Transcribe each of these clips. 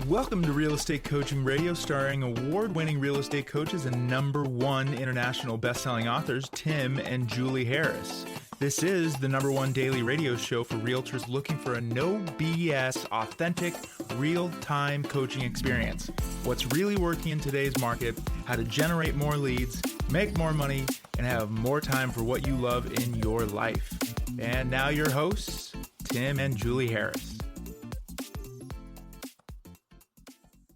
Welcome to Real Estate Coaching Radio, starring award-winning real estate coaches and #1 international best-selling authors, Tim and Julie Harris. This is the #1 daily radio show for realtors looking for a no BS, authentic, real-time coaching experience. What's really working in today's market, how to generate more leads, make more money, and have more time for what you love in your life. And now your hosts, Tim and Julie Harris.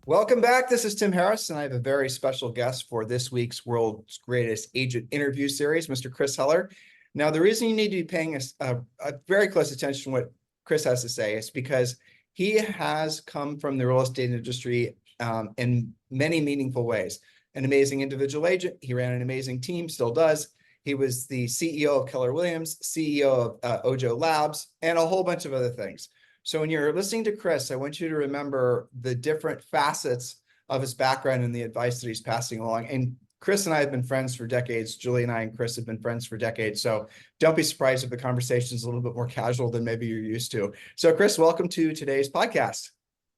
Welcome back. This is Tim Harris, and I have a very special guest for this week's World's Greatest Agent Interview Series, Mr. Chris Heller. Now, the reason you need to be paying a very close attention to what Chris has to say is because he has come from the real estate industry in many meaningful ways. An amazing individual agent. He ran an amazing team, still does. He was the CEO of Keller Williams, CEO of OJO Labs, and a whole bunch of other things. So when you're listening to Chris, I want you to remember the different facets of his background and the advice that he's passing along. And Chris and I have been friends for decades. Julie and I and Chris have been friends for decades. So don't be surprised if the conversation is a little bit more casual than maybe you're used to. So Chris, welcome to today's podcast.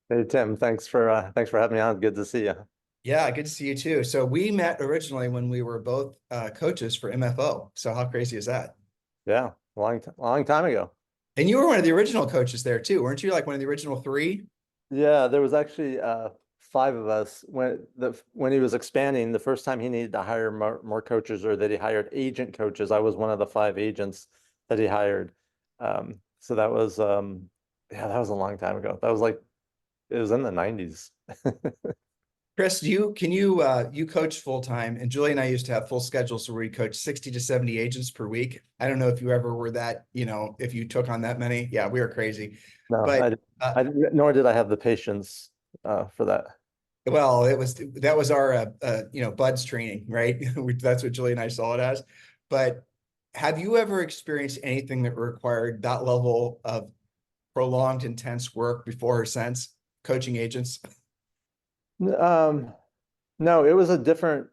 Hey, Tim, thanks for having me on. Good to see you. Yeah, good to see you too. So we met originally when we were both coaches for MFO. So how crazy is that? Yeah, long time ago. And you were one of the original coaches there too, weren't you? Like one of the original 3? Yeah, there was actually 5 of us when he was expanding. The first time he needed to hire more coaches, or that he hired agent coaches, I was one of the 5 agents that he hired. So that was that was a long time ago. That was it was in the 90s. Chris, you coach full time, and Julie and I used to have full schedules where we coach 60 to 70 agents per week. I don't know if you ever were that, if you took on that many. Yeah, we were crazy. No, but nor did I have the patience for that. Well, that was our buds training, right? That's what Julie and I saw it as. But have you ever experienced anything that required that level of prolonged, intense work before or since coaching agents? No, it was a different,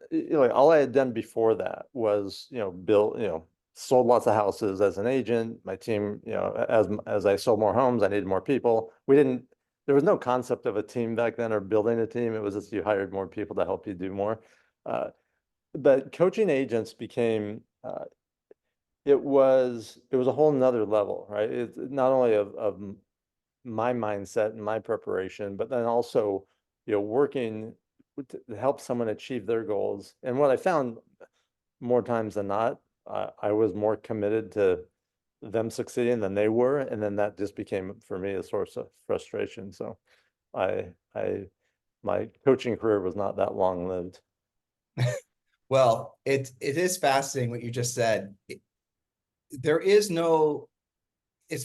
all I had done before that was, sold lots of houses as an agent. My team, as I sold more homes, I needed more people. There was no concept of a team back then or building a team. It was just you hired more people to help you do more. But coaching agents became, it was a whole nother level, right? It's not only of my mindset and my preparation, but then also working to help someone achieve their goals. And what I found more times than not, I was more committed to them succeeding than they were. And then that just became, for me, a source of frustration. So my coaching career was not that long-lived. Well, it is fascinating what you just said. It's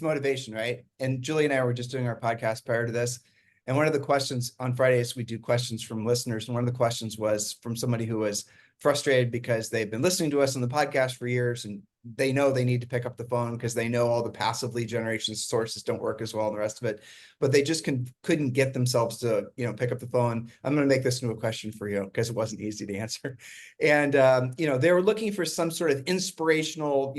motivation, right? And Julie and I were just doing our podcast prior to this. And one of the questions on Fridays, we do questions from listeners. And one of the questions was from somebody who was frustrated because they've been listening to us on the podcast for years, and they know they need to pick up the phone because they know all the passive lead generation sources don't work as well and the rest of it, but they just couldn't get themselves to, pick up the phone. I'm going to make this into a question for you because it wasn't easy to answer. And, they were looking for some sort of inspirational,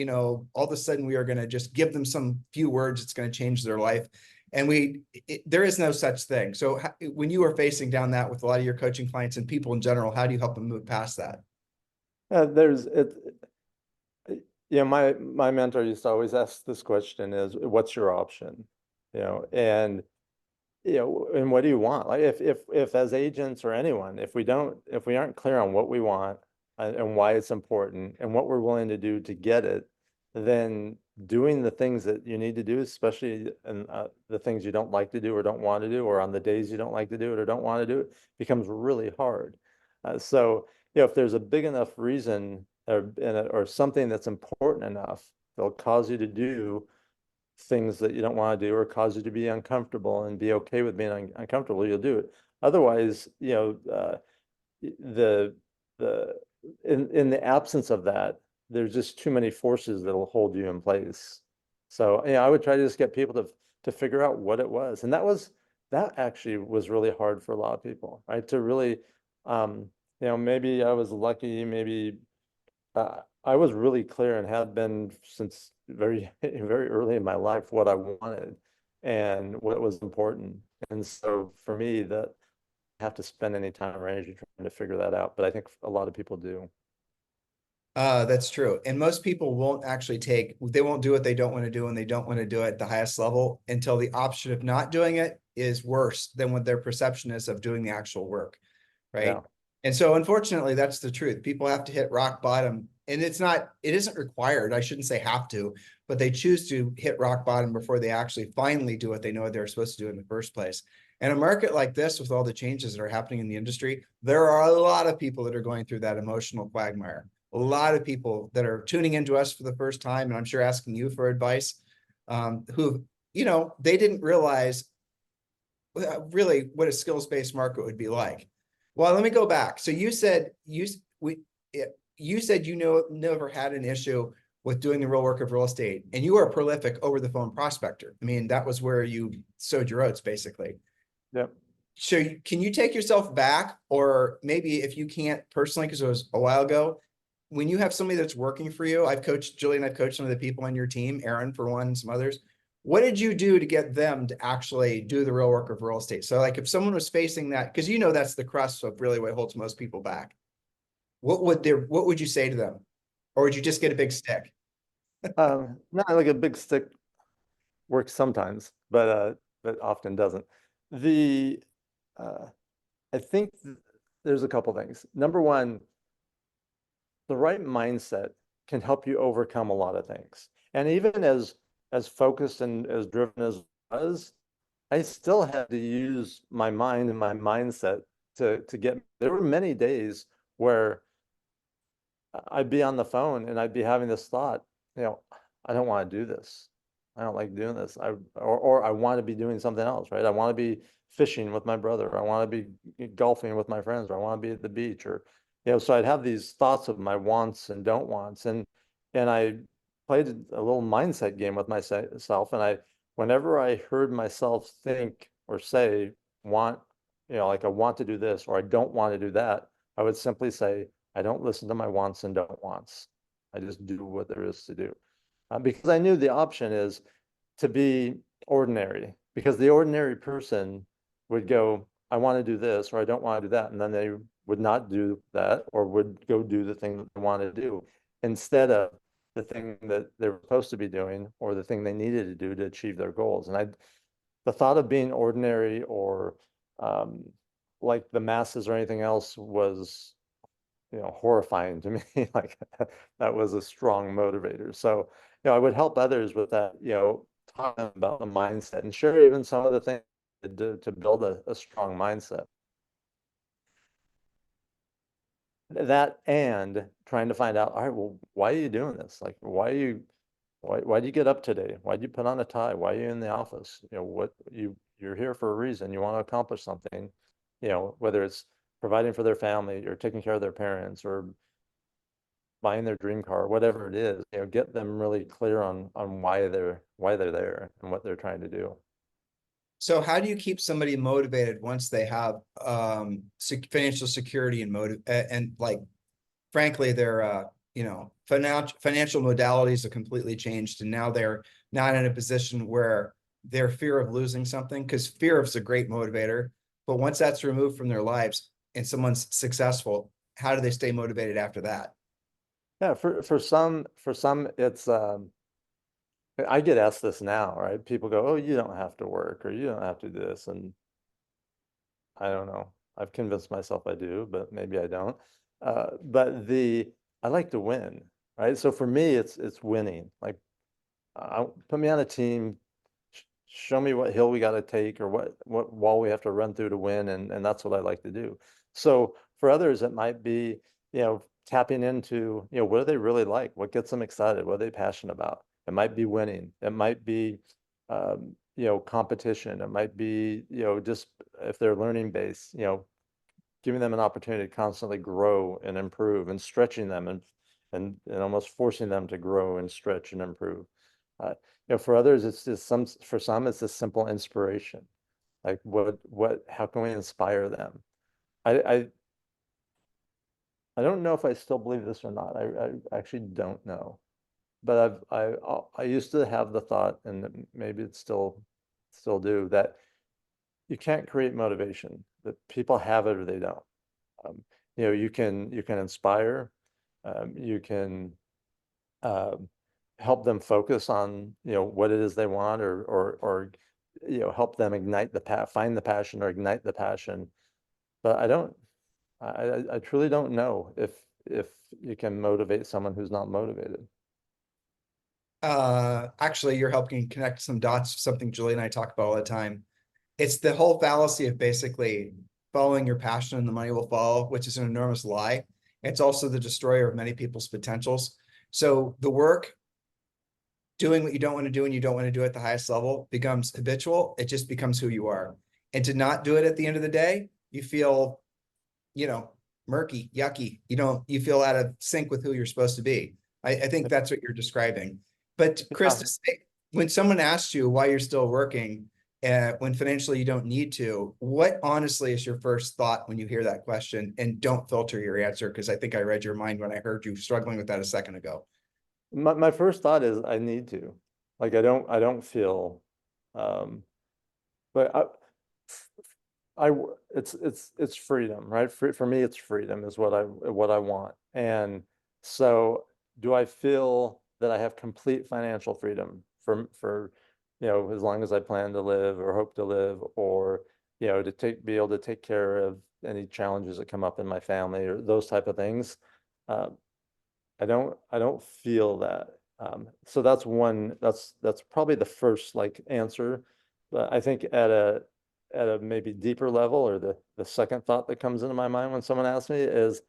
all of a sudden we are going to just give them some few words. It's going to change their life. And there is no such thing. So when you are facing down that with a lot of your coaching clients and people in general, how do you help them move past that? My mentor used to always ask this question is, what's your option? And what do you want? Like if as agents or anyone, if we aren't clear on what we want and why it's important and what we're willing to do to get it, then doing the things that you need to do, especially in the things you don't like to do or don't want to do, or on the days you don't like to do it or don't want to do it, becomes really hard. So if there's a big enough reason or something that's important enough, that'll cause you to do things that you don't want to do or cause you to be uncomfortable and be okay with being uncomfortable, you'll do it. Otherwise, in the absence of that, there's just too many forces that'll hold you in place. So I would try to just get people to figure out what it was, and that actually was really hard for a lot of people, right? To really, maybe I was lucky, maybe I was really clear and have been since very very early in my life what I wanted and what was important. And so for me, that I have to spend any time or energy trying to figure that out. But I think a lot of people do. That's true. And most people won't actually they won't do what they don't want to do, and they don't want to do it at the highest level until the option of not doing it is worse than what their perception is of doing the actual work. Right. Yeah. And so unfortunately, that's the truth. People have to hit rock bottom, and it isn't required. I shouldn't say have to, but they choose to hit rock bottom before they actually finally do what they know they're supposed to do in the first place. And a market like this, with all the changes that are happening in the industry, there are a lot of people that are going through that emotional quagmire. A lot of people that are tuning into us for the first time, and I'm sure asking you for advice, who, they didn't realize really what a skills-based market would be like. Well, let me go back. So you said you said never had an issue with doing the real work of real estate, and you are a prolific over the phone prospector. I mean, that was where you sowed your oats, basically. Yep. So can you take yourself back, or maybe if you can't personally, because it was a while ago, when you have somebody that's working for you, I've coached some of the people on your team, Aaron for one, some others. What did you do to get them to actually do the real work of real estate? So like if someone was facing that, because that's the crust of really what holds most people back. What would you say to them? Or would you just get a big stick? No, like a big stick works sometimes, but often doesn't. The I think there's a couple things. Number one, the right mindset can help you overcome a lot of things. And even as focused and as driven as I was, I still had to use my mind and my mindset to get. There were many days where I'd be on the phone and I'd be having this thought, I don't want to do this. I don't like doing this. Or I want to be doing something else, right? I want to be fishing with my brother. Or I want to be golfing with my friends, or I want to be at the beach, or so I'd have these thoughts of my wants and don't wants, and I played a little mindset game with myself, and whenever I heard myself think or say want, like I want to do this or I don't want to do that, I would simply say, I don't listen to my wants and don't wants. I just do what there is to do. Because I knew the option is to be ordinary, because the ordinary person would go, I want to do this or I don't want to do that. And then they would not do that, or would go do the thing that they want to do instead of the thing that they were supposed to be doing, or the thing they needed to do to achieve their goals. And the thought of being ordinary or like the masses or anything else was horrifying to me. Like that was a strong motivator. So, I would help others with that, talk about the mindset and share even some of the things to build a strong mindset. That, and trying to find out, all right, well, why are you doing this? Like, why do you get up today? Why do you put on a tie? Why are you in the office? You're here for a reason. You want to accomplish something, whether it's providing for their family or taking care of their parents or buying their dream car, whatever it is, get them really clear on why they're there and what they're trying to do. So how do you keep somebody motivated once they have financial security and and like, frankly, their financial modalities have completely changed, and now they're not in a position where their fear of losing something, because fear is a great motivator, but once that's removed from their lives and someone's successful, how do they stay motivated after that? Yeah, for some it's I get asked this now, right? People go, "Oh, you don't have to work, or you don't have to do this," and I don't know. I've convinced myself I do, but maybe I don't. But I like to win, right? So for me, it's winning. Like, put me on a team, show me what hill we got to take, or what wall we have to run through to win, and that's what I like to do. So for others, it might be, tapping into, what do they really like? What gets them excited? What are they passionate about? It might be winning. It might be, competition. It might be, just if they're learning based, giving them an opportunity to constantly grow and improve, and stretching them, and almost forcing them to grow and stretch and improve. For others, it's just for some, it's just simple inspiration. Like how can we inspire them? I I don't know if I still believe this or not. I actually don't know. But I used to have the thought, and maybe it's still do, that you can't create motivation. That people have it or they don't. You know, you can inspire, you can help them focus on, you know, what it is they want, or you know, help them ignite find the passion or ignite the passion. But I truly don't know if you can motivate someone who's not motivated. Actually, you're helping connect some dots, something Julie and I talk about all the time. It's the whole fallacy of basically following your passion and the money will follow, which is an enormous lie. It's also the destroyer of many people's potentials. So the work, doing what you don't want to do and you don't want to do it at the highest level, becomes habitual. It just becomes who you are. And to not do it at the end of the day, you feel, you know, murky, yucky. You feel out of sync with who you're supposed to be. I think that's what you're describing. But Chris, to say, when someone asks you why you're still working, when financially you don't need to, what honestly is your first thought when you hear that question? And don't filter your answer, because I think I read your mind when I heard you struggling with that a second ago. My first thought is I need to. Like I don't feel but it's freedom, right? For me, it's freedom is what I want. And so do I feel that I have complete financial freedom for you know, as long as I plan to live or hope to live, or you know, to be able to take care of any challenges that come up in my family or those type of things. Uh, I don't feel that. So that's probably the first like answer. But I think at a maybe deeper level, or the second thought that comes into my mind when someone asks me is,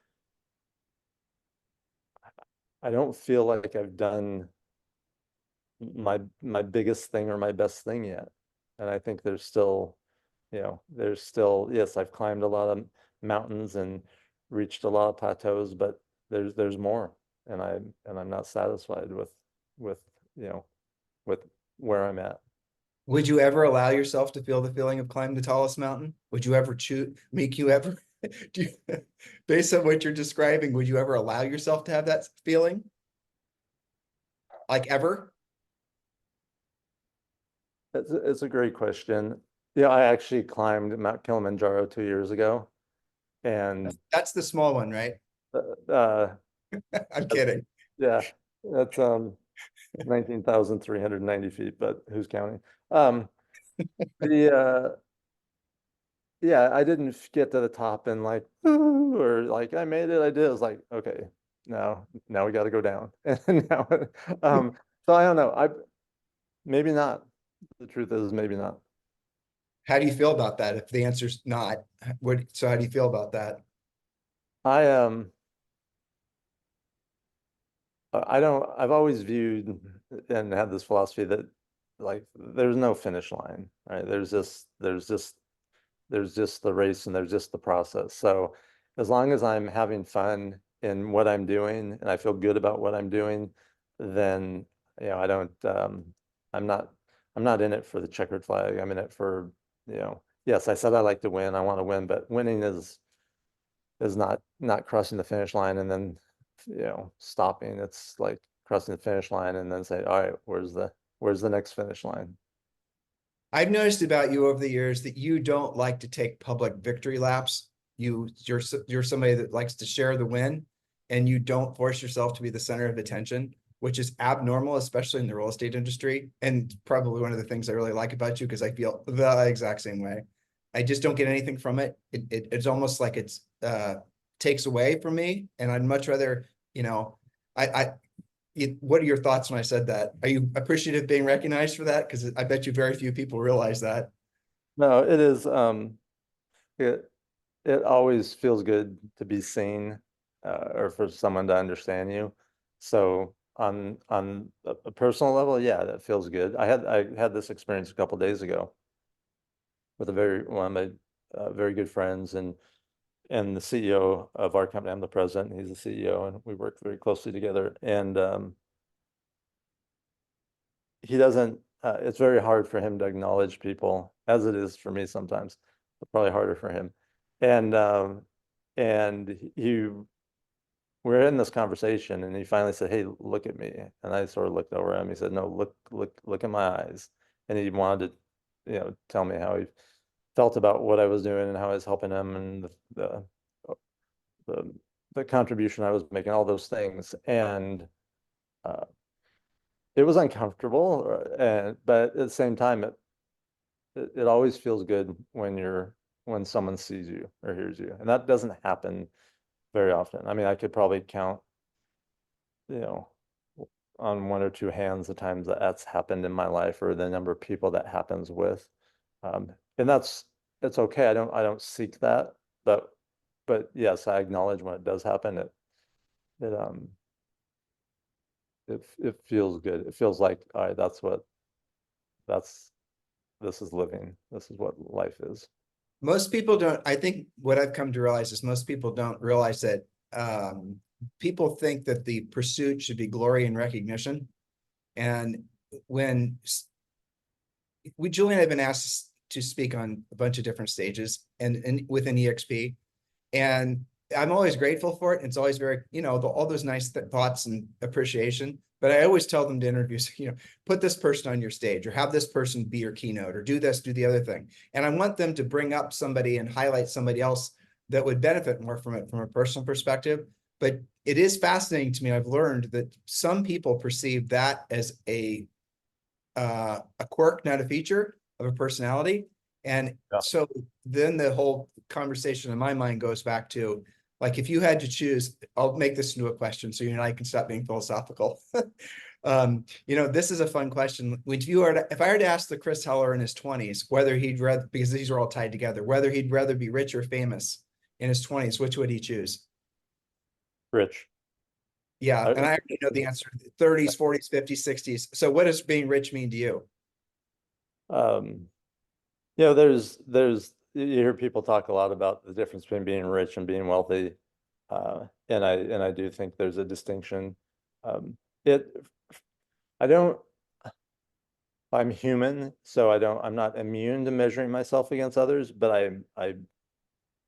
I don't feel like I've done my biggest thing or my best thing yet. And I think there's still, you know, yes, I've climbed a lot of mountains and reached a lot of plateaus, but there's more. And I'm not satisfied with, you know, with where I'm at. Would you ever allow yourself to feel the feeling of climbing the tallest mountain? Would you ever make you ever, do you, based on what you're describing, would you ever allow yourself to have that feeling? Like ever? It's a great question. Yeah, I actually climbed Mount Kilimanjaro 2 years ago, and That's the small one, right? uh, I'm kidding. yeah, that's 19,390 feet, but who's counting? Um, the Yeah, I didn't get to the top and like, "Ooh," or like I made it, I did. I was like, okay, now we got to go down. And now, so I don't know. Maybe not. The truth is, maybe not. How do you feel about that? If the answer's not, so how do you feel about that? I I don't. I've always viewed and had this philosophy that like there's no finish line, right? There's just the race and there's just the process. So as long as I'm having fun in what I'm doing and I feel good about what I'm doing, then you know, I don't I'm not I'm not in it for the checkered flag. I'm in it for, you know, yes, I said I like to win, I want to win, but winning is not crossing the finish line and then, you know, stopping. It's like crossing the finish line and then say, all right, where's the next finish line? I've noticed about you over the years that you don't like to take public victory laps. You're somebody that likes to share the win, and you don't force yourself to be the center of attention, which is abnormal, especially in the real estate industry. And probably one of the things I really like about you, because I feel the exact same way. I just don't get anything from it. It's almost like it's takes away from me, and I'd much rather, you know, I what are your thoughts when I said that? Are you appreciative of being recognized for that? Because I bet you very few people realize that. No, it is it it always feels good to be seen, or for someone to understand you. So on a personal level, yeah, that feels good. I had this experience a couple days ago with one of my very good friends, and the CEO of our company. I'm the president, and he's the CEO, and we work very closely together. And he doesn't. It's very hard for him to acknowledge people, as it is for me sometimes, but probably harder for him. And he we're in this conversation, and he finally said, "Hey, look at me." And I sort of looked over at him. He said, "No, look in my eyes." And he wanted to, you know, tell me how he felt about what I was doing and how I was helping them, and the the contribution I was making, all those things. And uh, it was uncomfortable, and but at the same time, it always feels good when someone sees you or hears you, and that doesn't happen very often. I mean, I could probably count, you know, on one or two hands the times that that's happened in my life, or the number of people that happens with. And it's okay. I don't seek that, but yes, I acknowledge when it does happen. It it feels good. It feels like, all right, that's this is living. This is what life is. Most people don't, I think what I've come to realize is most people don't realize that people think that the pursuit should be glory and recognition. And when Julie and I have been asked to speak on a bunch of different stages and within EXP, and I'm always grateful for it. It's always very, all those nice thoughts and appreciation. But I always tell them to interview, put this person on your stage, or have this person be your keynote, or do this, do the other thing. And I want them to bring up somebody and highlight somebody else that would benefit more from it from a personal perspective. But it is fascinating to me. I've learned that some people perceive that as a quirk, not a feature of a personality. And Yeah. so then the whole conversation in my mind goes back to, like, if you had to choose, I'll make this into a question so you and I can stop being philosophical. This is a fun question. If I were to ask the Chris Heller in his 20s, whether he'd rather, because these are all tied together, whether he'd rather be rich or famous in his 20s, which would he choose? Rich. Yeah, and I already know the answer. 30s, 40s, 50s, 60s. So what does being rich mean to you? Um, you hear people talk a lot about the difference between being rich and being wealthy. And I do think there's a distinction. It I don't I'm human, so I'm not immune to measuring myself against others, but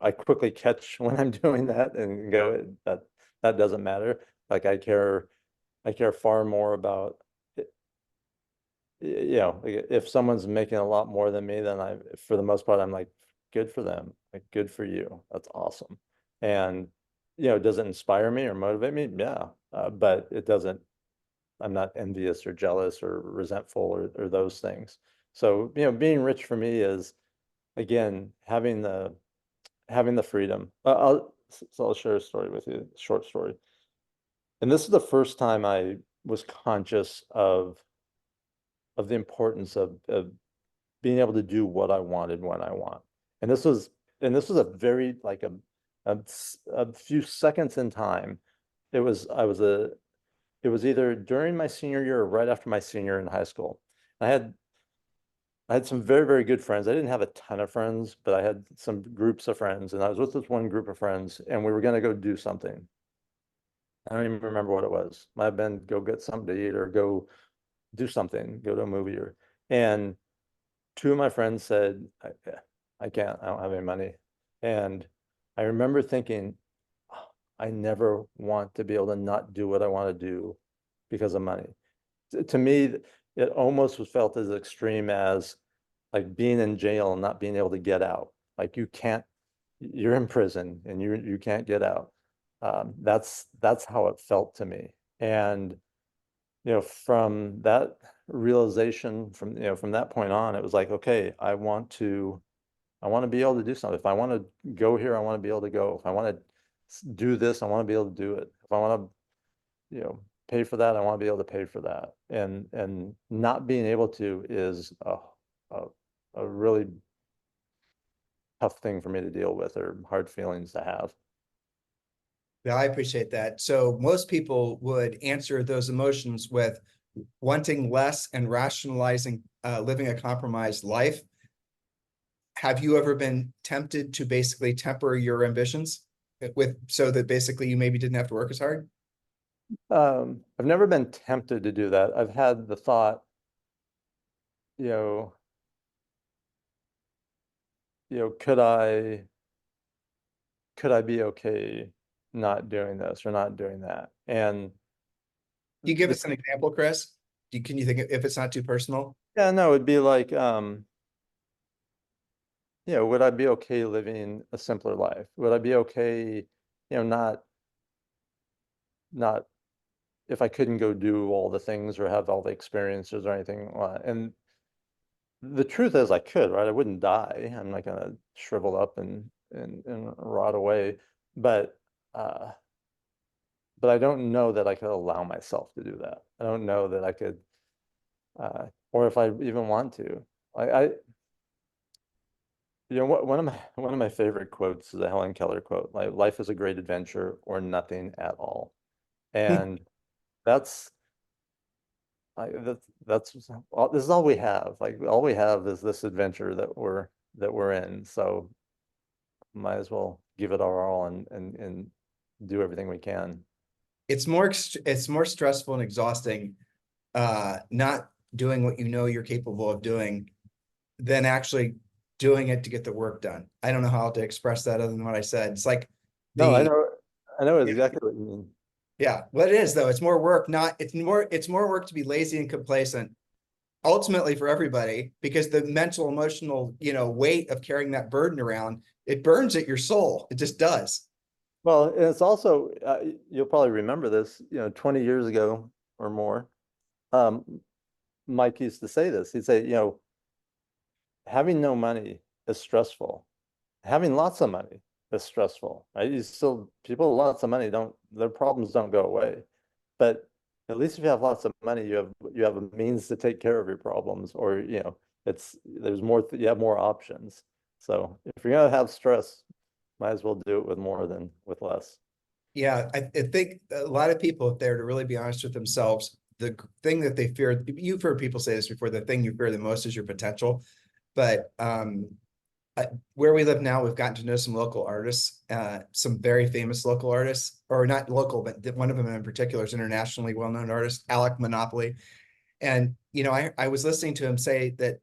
I quickly catch when I'm doing that and go, that doesn't matter. Like I care far more about if someone's making a lot more than me, then for the most part, I'm like, good for them, like, good for you. That's awesome. And, does it inspire me or motivate me? Yeah. But it doesn't, I'm not envious or jealous or resentful or those things. So, being rich for me is, again, having the freedom. So I'll share a story with you, a short story. And this is the first time I was conscious of the importance of being able to do what I wanted when I want. And this was a very, like, a few seconds in time. It was either during my senior year or right after my senior year in high school. I had some very, very good friends. I didn't have a ton of friends, but I had some groups of friends, and I was with this one group of friends, and we were going to go do something. I don't even remember what it was. Might have been go get something to eat or go do something, go to a movie, and two of my friends said, I can't, I don't have any money. And I remember thinking, "Oh, I never want to be able to not do what I want to do because of money." To me, it almost was felt as extreme as, like, being in jail and not being able to get out. Like, you're in prison and you can't get out. That's how it felt to me. And from that realization, from that point on, it was like, okay, I want to be able to do something. If I want to go here, I want to be able to go. If I want to do this, I want to be able to do it. If I want to, pay for that, I want to be able to pay for that. And not being able to is a, a really tough thing for me to deal with, or hard feelings to have. Yeah, I appreciate that. So most people would answer those emotions with wanting less and rationalizing living a compromised life. Have you ever been tempted to basically temper your ambitions so that basically you maybe didn't have to work as hard? I've never been tempted to do that. I've had the thought, you know, could I be okay not doing this or not doing that? And Can you give us an example, Chris? Can you think if it's not too personal? yeah, no, it'd be like, would I be okay living a simpler life? Would I be okay, not if I couldn't go do all the things or have all the experiences or anything. And the truth is I could, right? I wouldn't die. I'm not gonna shrivel up and rot away. But uh but I don't know that I could allow myself to do that. I don't know that I could or if I even want to. I one of my favorite quotes is a Helen Keller quote, like life is a great adventure or nothing at all. And that's this is all we have. Like all we have is this adventure that we're in. So might as well give it our all and do everything we can. It's more stressful and exhausting, not doing what you know you're capable of doing than actually doing it to get the work done. I don't know how to express that other than what I said. It's like No, the I know yeah, exactly what you mean. yeah, what it is though, it's more work, it's more work to be lazy and complacent ultimately for everybody, because the mental, emotional, weight of carrying that burden around, it burns at your soul. It just does. Well, and it's also you'll probably remember this, 20 years ago or more. Um, Mike used to say this. He'd say, having no money is stressful. Having lots of money is stressful, right? People with lots of money their problems don't go away. But at least if you have lots of money, you have a means to take care of your problems, or you have more options. So if you're gonna have stress, might as well do it with more than with less. Yeah, I think a lot of people, if they're to really be honest with themselves, the thing that they fear, you've heard people say this before, the thing you fear the most is your potential. But where we live now, we've gotten to know some local artists, some very famous local artists, or not local, but one of them in particular is internationally well-known artist, Alec Monopoly. And, I was listening to him say that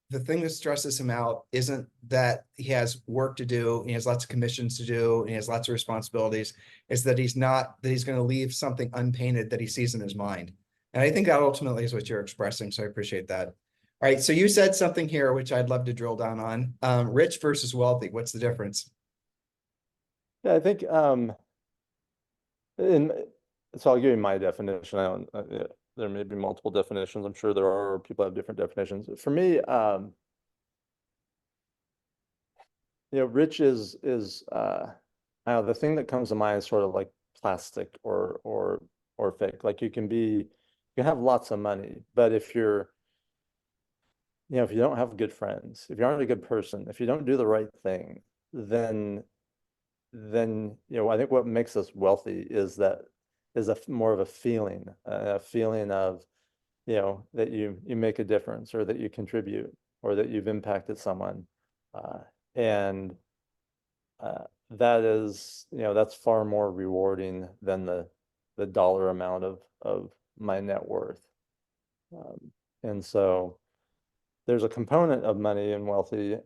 the thing that stresses him out isn't that he has work to do, he has lots of commissions to do, and he has lots of responsibilities, is that he's going to leave something unpainted that he sees in his mind. And I think that ultimately is what you're expressing. So I appreciate that. All right. So you said something here, which I'd love to drill down on. Rich versus wealthy. What's the difference? Yeah, I think in so I'll give you my definition. I don't there may be multiple definitions. I'm sure there are, or people have different definitions. For me, rich is I don't know, the thing that comes to mind is sort of like plastic or fake. Like you can have lots of money, but if if you don't have good friends, if you aren't a good person, if you don't do the right thing, then I think what makes us wealthy is more of a feeling of that you make a difference, or that you contribute, or that you've impacted someone, and that's far more rewarding than the dollar amount of my net worth. And so there's a component of money and wealthy,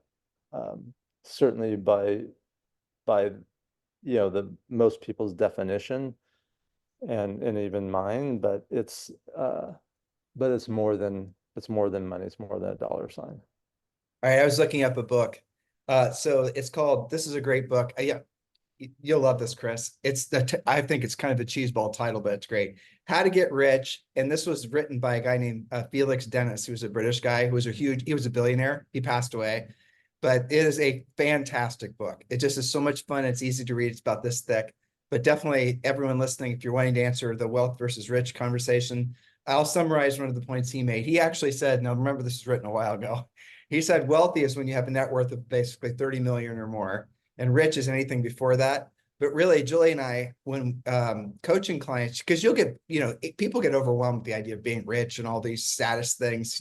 certainly by the most people's definition, and even mine, but it's more than money. It's more than a dollar sign. All right. I was looking up a book. So it's called, this is a great book. Yeah, you'll love this, Chris. I think it's kind of a cheeseball title, but it's great. How to Get Rich. And this was written by a guy named Felix Dennis, who was a British guy, he was a billionaire. He passed away, but it is a fantastic book. It just is so much fun. It's easy to read. It's about this thick, but definitely everyone listening, if you're wanting to answer the wealth versus rich conversation, I'll summarize one of the points he made. He actually said, now remember, this was written a while ago. He said, wealthy is when you have a net worth of basically 30 million or more, and rich is anything before that. But really, Julie and I, when coaching clients, because you'll get, people get overwhelmed with the idea of being rich and all these status things,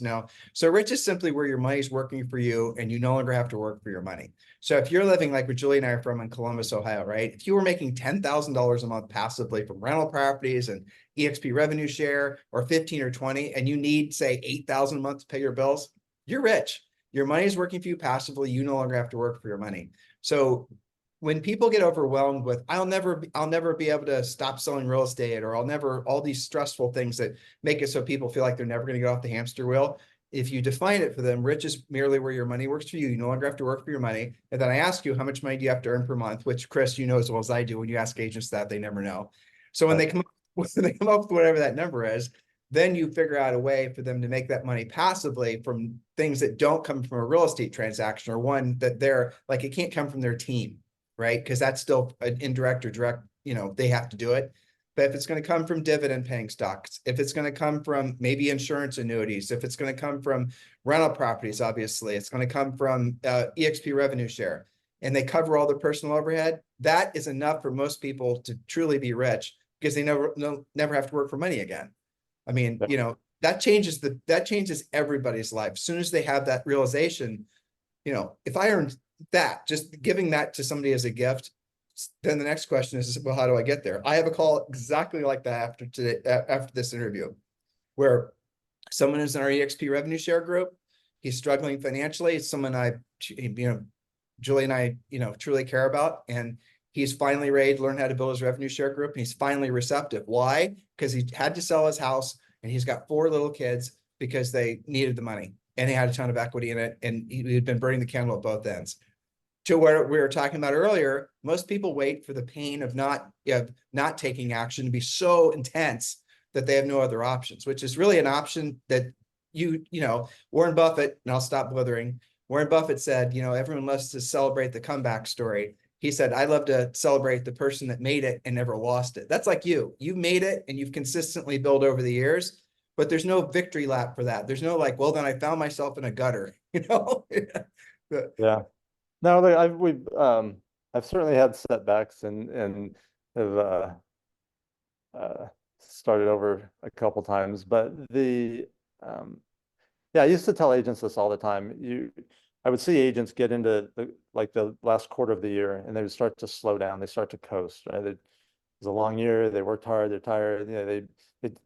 So rich is simply where your money's working for you and you no longer have to work for your money. So if you're living like where Julie and I are from in Columbus, Ohio, right? If you were making $10,000 a month passively from rental properties and EXP revenue share, or 15 or 20, and you need, say, 8,000 a month to pay your bills, you're rich. Your money is working for you passively. You no longer have to work for your money. So when people get overwhelmed with, I'll never be able to stop selling real estate, or all these stressful things that make it so people feel like they're never going to get off the hamster wheel. if you define it for them, rich is merely where your money works for you. You no longer have to work for your money. And then I ask you, how much money do you have to earn per month? Which, Chris, you know as well as I do, when you ask agents that, they never know. So when Right. they come up, when they come up with whatever that number is, then you figure out a way for them to make that money passively from things that don't come from a real estate transaction, or one that they're like, it can't come from their team, right? Because that's still an indirect or direct, they have to do it. But if it's going to come from dividend paying stocks, if it's going to come from maybe insurance annuities, if it's going to come from rental properties, obviously, it's going to come from EXP revenue share, and they cover all their personal overhead, that is enough for most people to truly be rich, because they never have to work for money again. I mean, Yeah. that changes everybody's life. As soon as they have that realization, if I earned that, just giving that to somebody as a gift, then the next question is, well, how do I get there? I have a call exactly like that after this interview, where someone is in our EXP revenue share group. He's struggling financially. It's someone Julie and I, truly care about. And he's finally ready to learn how to build his revenue share group. And he's finally receptive. Why? Because he had to sell his house, and he's got 4 little kids because they needed the money, and he had a ton of equity in it. And he had been burning the candle at both ends. To what we were talking about earlier, most people wait for the pain of not taking action to be so intense that they have no other options, which is really an option that Warren Buffett, and I'll stop blithering. Warren Buffett said, everyone loves to celebrate the comeback story. He said, I love to celebrate the person that made it and never lost it. That's like you. You've made it and you've consistently built over the years, but there's no victory lap for that. There's no like, well, then I found myself in a gutter, Yeah. No, I've certainly had setbacks and have started over a couple times, but yeah, I used to tell agents this all the time. I would see agents get into the last quarter of the year, and they would start to slow down. They start to coast, right? It was a long year. They worked hard. They're tired.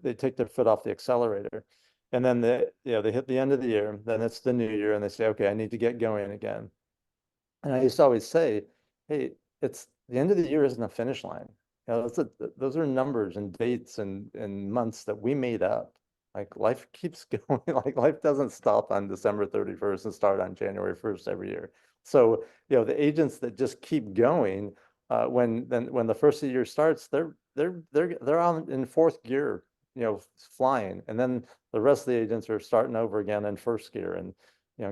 They take their foot off the accelerator, and then they hit the end of the year. Then it's the new year, and they say, okay, I need to get going again. And I used to always say, hey, it's the end of the year isn't a finish line. Those are numbers and dates and months that we made up. Like life keeps going. Like life doesn't stop on December 31st and start on January 1st every year. So, the agents that just keep going, when the first of the year starts, they're on in 4th gear, flying. And then the rest of the agents are starting over again in 1st gear and,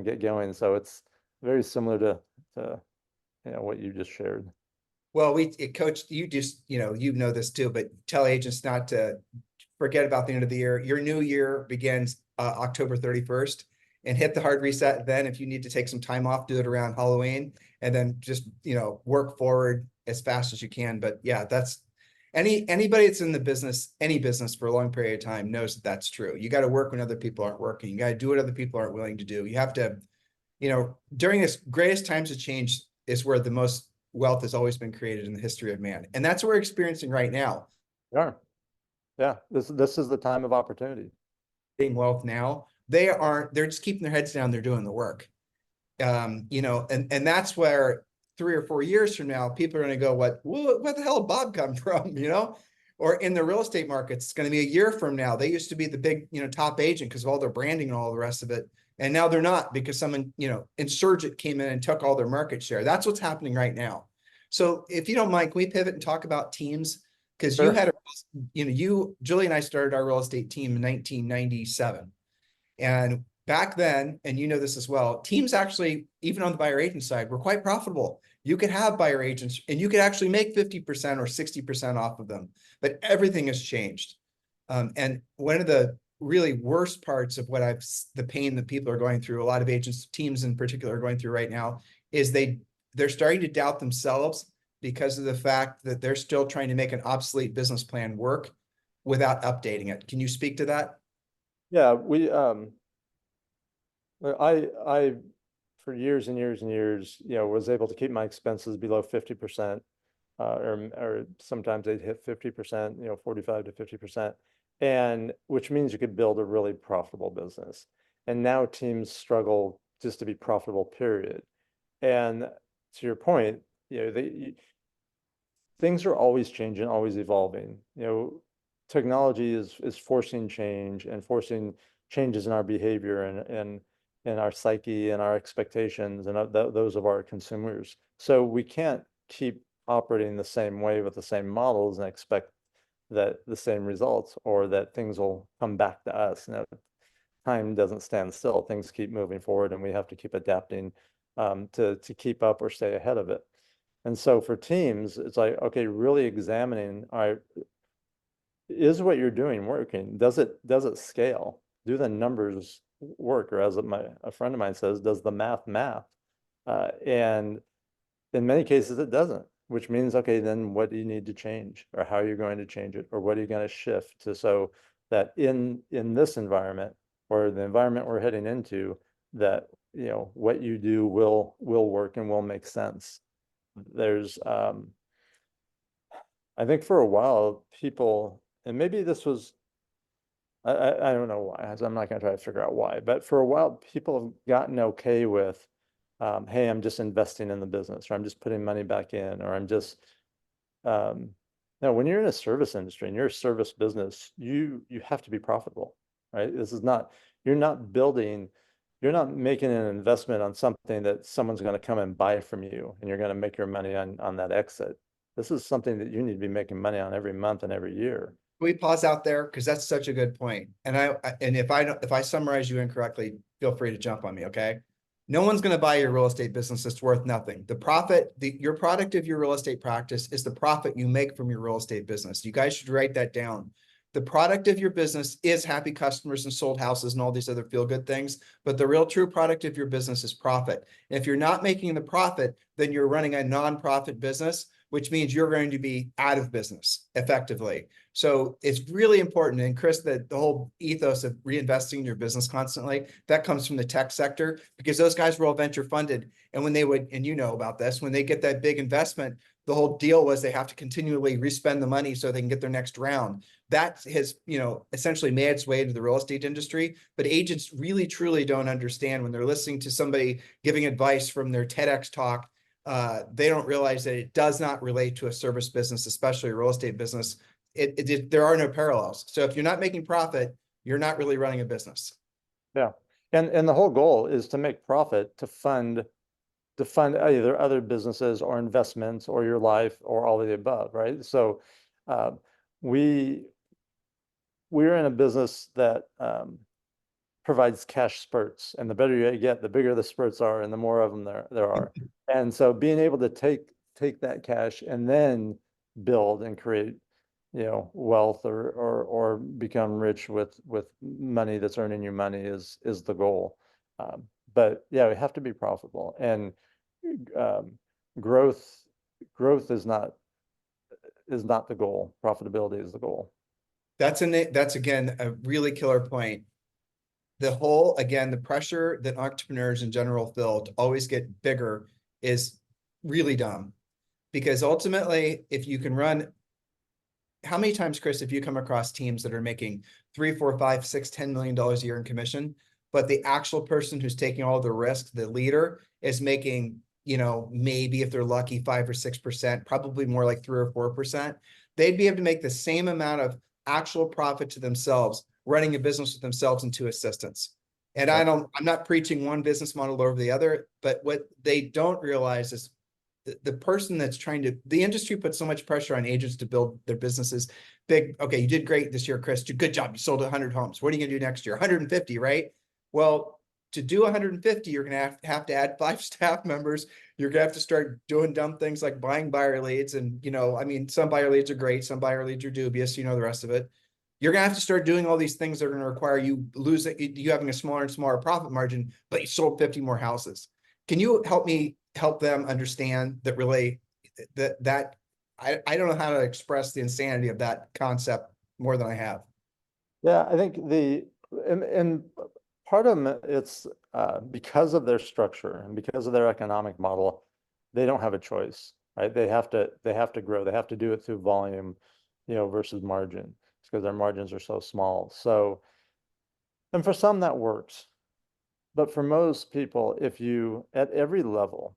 get going. So it's very similar to what you just shared. Well, Coach, you just, this too, but tell agents not to forget about the end of the year. Your new year begins October 31st, and hit the hard reset then. If you need to take some time off, do it around Halloween, and then just, work forward as fast as you can. But yeah, that's anybody that's in the business, any business for a long period of time knows that that's true. You got to work when other people aren't working. You got to do what other people aren't willing to do. You have to, during this greatest times of change is where the most wealth has always been created in the history of man. And that's what we're experiencing right now. Yeah. This is the time of opportunity. Wealth now, they're just keeping their heads down. They're doing the work. And that's where 3 or 4 years from now, people are going to go, what the hell did Bob come from? Or in the real estate markets, it's going to be a year from now. They used to be the big, top agent because of all their branding and all the rest of it. And now they're not, because someone, insurgent came in and took all their market share. That's what's happening right now. So if you don't mind, can we pivot and talk about teams? Because Sure. Julie and I started our real estate team in 1997. And back then, and this as well, teams actually, even on the buyer agent side, were quite profitable. You could have buyer agents and you could actually make 50% or 60% off of them, but everything has changed. And one of the really worst parts of the pain that people are going through, a lot of agents, teams in particular, are going through right now, is they're starting to doubt themselves because of the fact that they're still trying to make an obsolete business plan work without updating it. Can you speak to that? Yeah, I for years and years and years, was able to keep my expenses below 50%, or sometimes they'd hit 50%, 45 to 50%, and which means you could build a really profitable business. And now teams struggle just to be profitable, period. And to your point, things are always changing, always evolving. Technology is forcing change and forcing changes in our behavior and our psyche and our expectations and those of our consumers. So we can't keep operating the same way with the same models and expect that the same results or that things will come back to us. You know, time doesn't stand still. Things keep moving forward, and we have to keep adapting to keep up or stay ahead of it. And so for teams, it's like, okay, really examining, all right, is what you're doing working? Does it scale? Do the numbers work? Or as a friend of mine says, does the math? And in many cases, it doesn't, which means, okay, then what do you need to change, or how are you going to change it, or what are you going to shift to, so that in this environment or the environment we're heading into, that what you do will work and will make sense. There's I think for a while people, and maybe this was, I don't know why, I'm not going to try to figure out why, but for a while people have gotten okay with, hey, I'm just investing in the business, or I'm just putting money back in, or I'm just, no, when you're in a service industry and you're a service business, you have to be profitable, right? This is not, you're not making an investment on something that someone's going to come and buy from you and you're going to make your money on that exit. This is something that you need to be making money on every month and every year. Can we pause out there? Because that's such a good point. And if I summarize you incorrectly, feel free to jump on me, okay? No one's going to buy your real estate business. It's worth nothing. The profit, your product of your real estate practice is the profit you make from your real estate business. You guys should write that down. The product of your business is happy customers and sold houses and all these other feel-good things, but the real true product of your business is profit. And if you're not making the profit, then you're running a non-profit business, which means you're going to be out of business effectively. So it's really important. And Chris, the whole ethos of reinvesting in your business constantly, that comes from the tech sector, because those guys were all venture funded. And when they would, and you know about this, when they get that big investment, the whole deal was they have to continually respend the money so they can get their next round. That has, essentially made its way into the real estate industry. But agents really, truly don't understand when they're listening to somebody giving advice from their TEDx talk. They don't realize that it does not relate to a service business, especially a real estate business. There are no parallels. So if you're not making profit, you're not really running a business. Yeah. And the whole goal is to make profit to fund either other businesses or investments or your life or all of the above, right? So we're in a business that provides cash spurts, and the better you get, the bigger the spurts are and the more of them there are. And so being able to take that cash and then build and create wealth or become rich with money that's earning you money is the goal. But yeah, we have to be profitable, and growth is not the goal. Profitability is the goal. That's again a really killer point. The pressure that entrepreneurs in general feel to always get bigger is really dumb, because ultimately, if you can run, how many times, Chris, have you come across teams that are making $3, $4, $5, $6, $10 million a year in commission, but the actual person who's taking all the risk, the leader, is making, maybe if they're lucky, 5 or 6%, probably more like 3 or 4%. They'd be able to make the same amount of actual profit to themselves running a business with themselves and 2 assistants. And I'm not preaching one business model over the other, but what they don't realize is the person that's the industry puts so much pressure on agents to build their businesses big. Okay, you did great this year, Chris. Good job. You sold 100 homes. What are you going to do next year? 150, right? Well, to do 150, you're going to have to add 5 staff members. You're going to have to start doing dumb things like buying buyer leads. And, some buyer leads are great. Some buyer leads are dubious. The rest of it. You're going to have to start doing all these things that are going to require you you having a smaller and smaller profit margin, but you sold 50 more houses. Can you help them understand that really that I don't know how to express the insanity of that concept more than I have. Yeah, I think and part of them, it's because of their structure and because of their economic model, they don't have a choice, right? They have to grow. They have to do it through volume, versus margin, because their margins are so small. So, and for some that works, but for most people, if you at every level,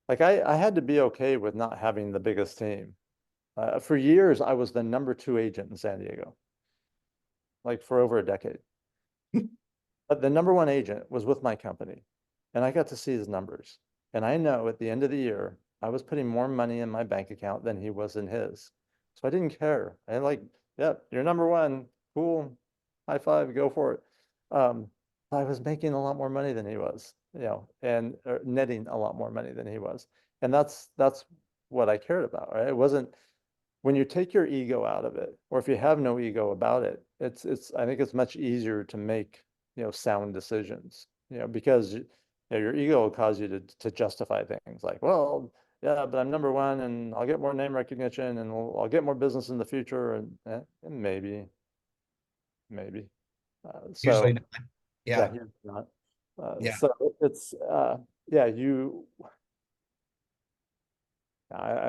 like I had to be okay with not having the biggest team. For years, I was the #2 agent in San Diego, like for over a decade. But the number one agent was with my company, and I got to see his numbers. And I know at the end of the year, I was putting more money in my bank account than he was in his. So I didn't care. I like, yep, you're number one. Cool. High five, go for it. I was making a lot more money than he was, and netting a lot more money than he was. And that's what I cared about, right? It wasn't when you take your ego out of it, or if you have no ego about it, it's I think it's much easier to make, sound decisions, because your ego will cause you to justify things like, well, yeah, but I'm number one and I'll get more name recognition and I'll get more business in the future and maybe. Usually So not. yeah, Yeah. he's not. Yeah. So it's yeah, I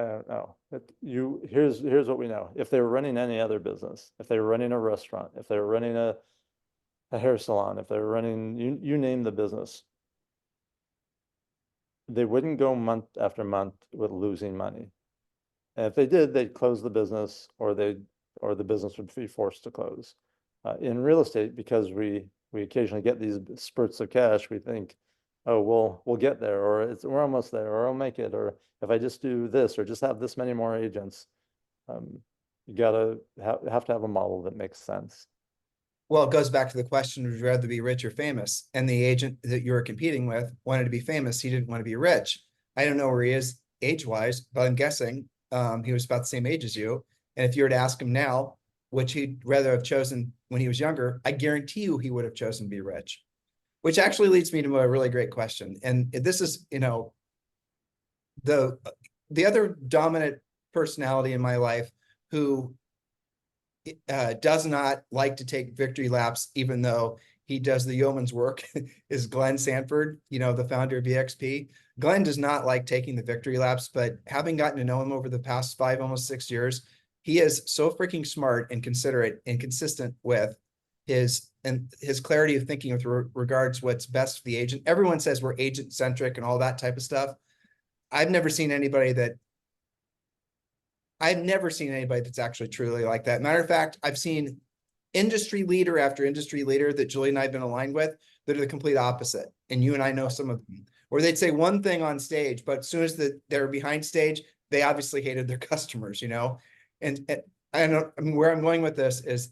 don't know. Here's what we know. If they were running any other business, if they were running a restaurant, if they were running a hair salon, if they were running you name the business, they wouldn't go month after month with losing money. And if they did, they'd close the business or the business would be forced to close. In real estate, because we occasionally get these spurts of cash, we think, oh, we'll get there, or we're almost there, or I'll make it, or if I just do this, or just have this many more agents, you gotta have to have a model that makes sense. Well, it goes back to the question, would you rather be rich or famous? And the agent that you were competing with wanted to be famous. He didn't want to be rich. I don't know where he is age-wise, but I'm guessing he was about the same age as you. And if you were to ask him now, which he'd rather have chosen when he was younger, I guarantee you he would have chosen to be rich. Which actually leads me to a really great question. And this is, the other dominant personality in my life who does not like to take victory laps, even though he does the yeoman's work, is Glenn Sanford, the founder of EXP. Glenn does not like taking the victory laps, but having gotten to know him over the past 5, almost 6 years, he is so freaking smart and considerate and consistent with his clarity of thinking with regards what's best for the agent. Everyone says we're agent centric and all that type of stuff. I've never seen anybody that's actually truly like that. Matter of fact, I've seen industry leader after industry leader that Julie and I have been aligned with that are the complete opposite. And you and I know some of them, where they'd say one thing on stage, but as soon as they're behind stage, they obviously hated their customers, And I don't, I mean, where I'm going with this is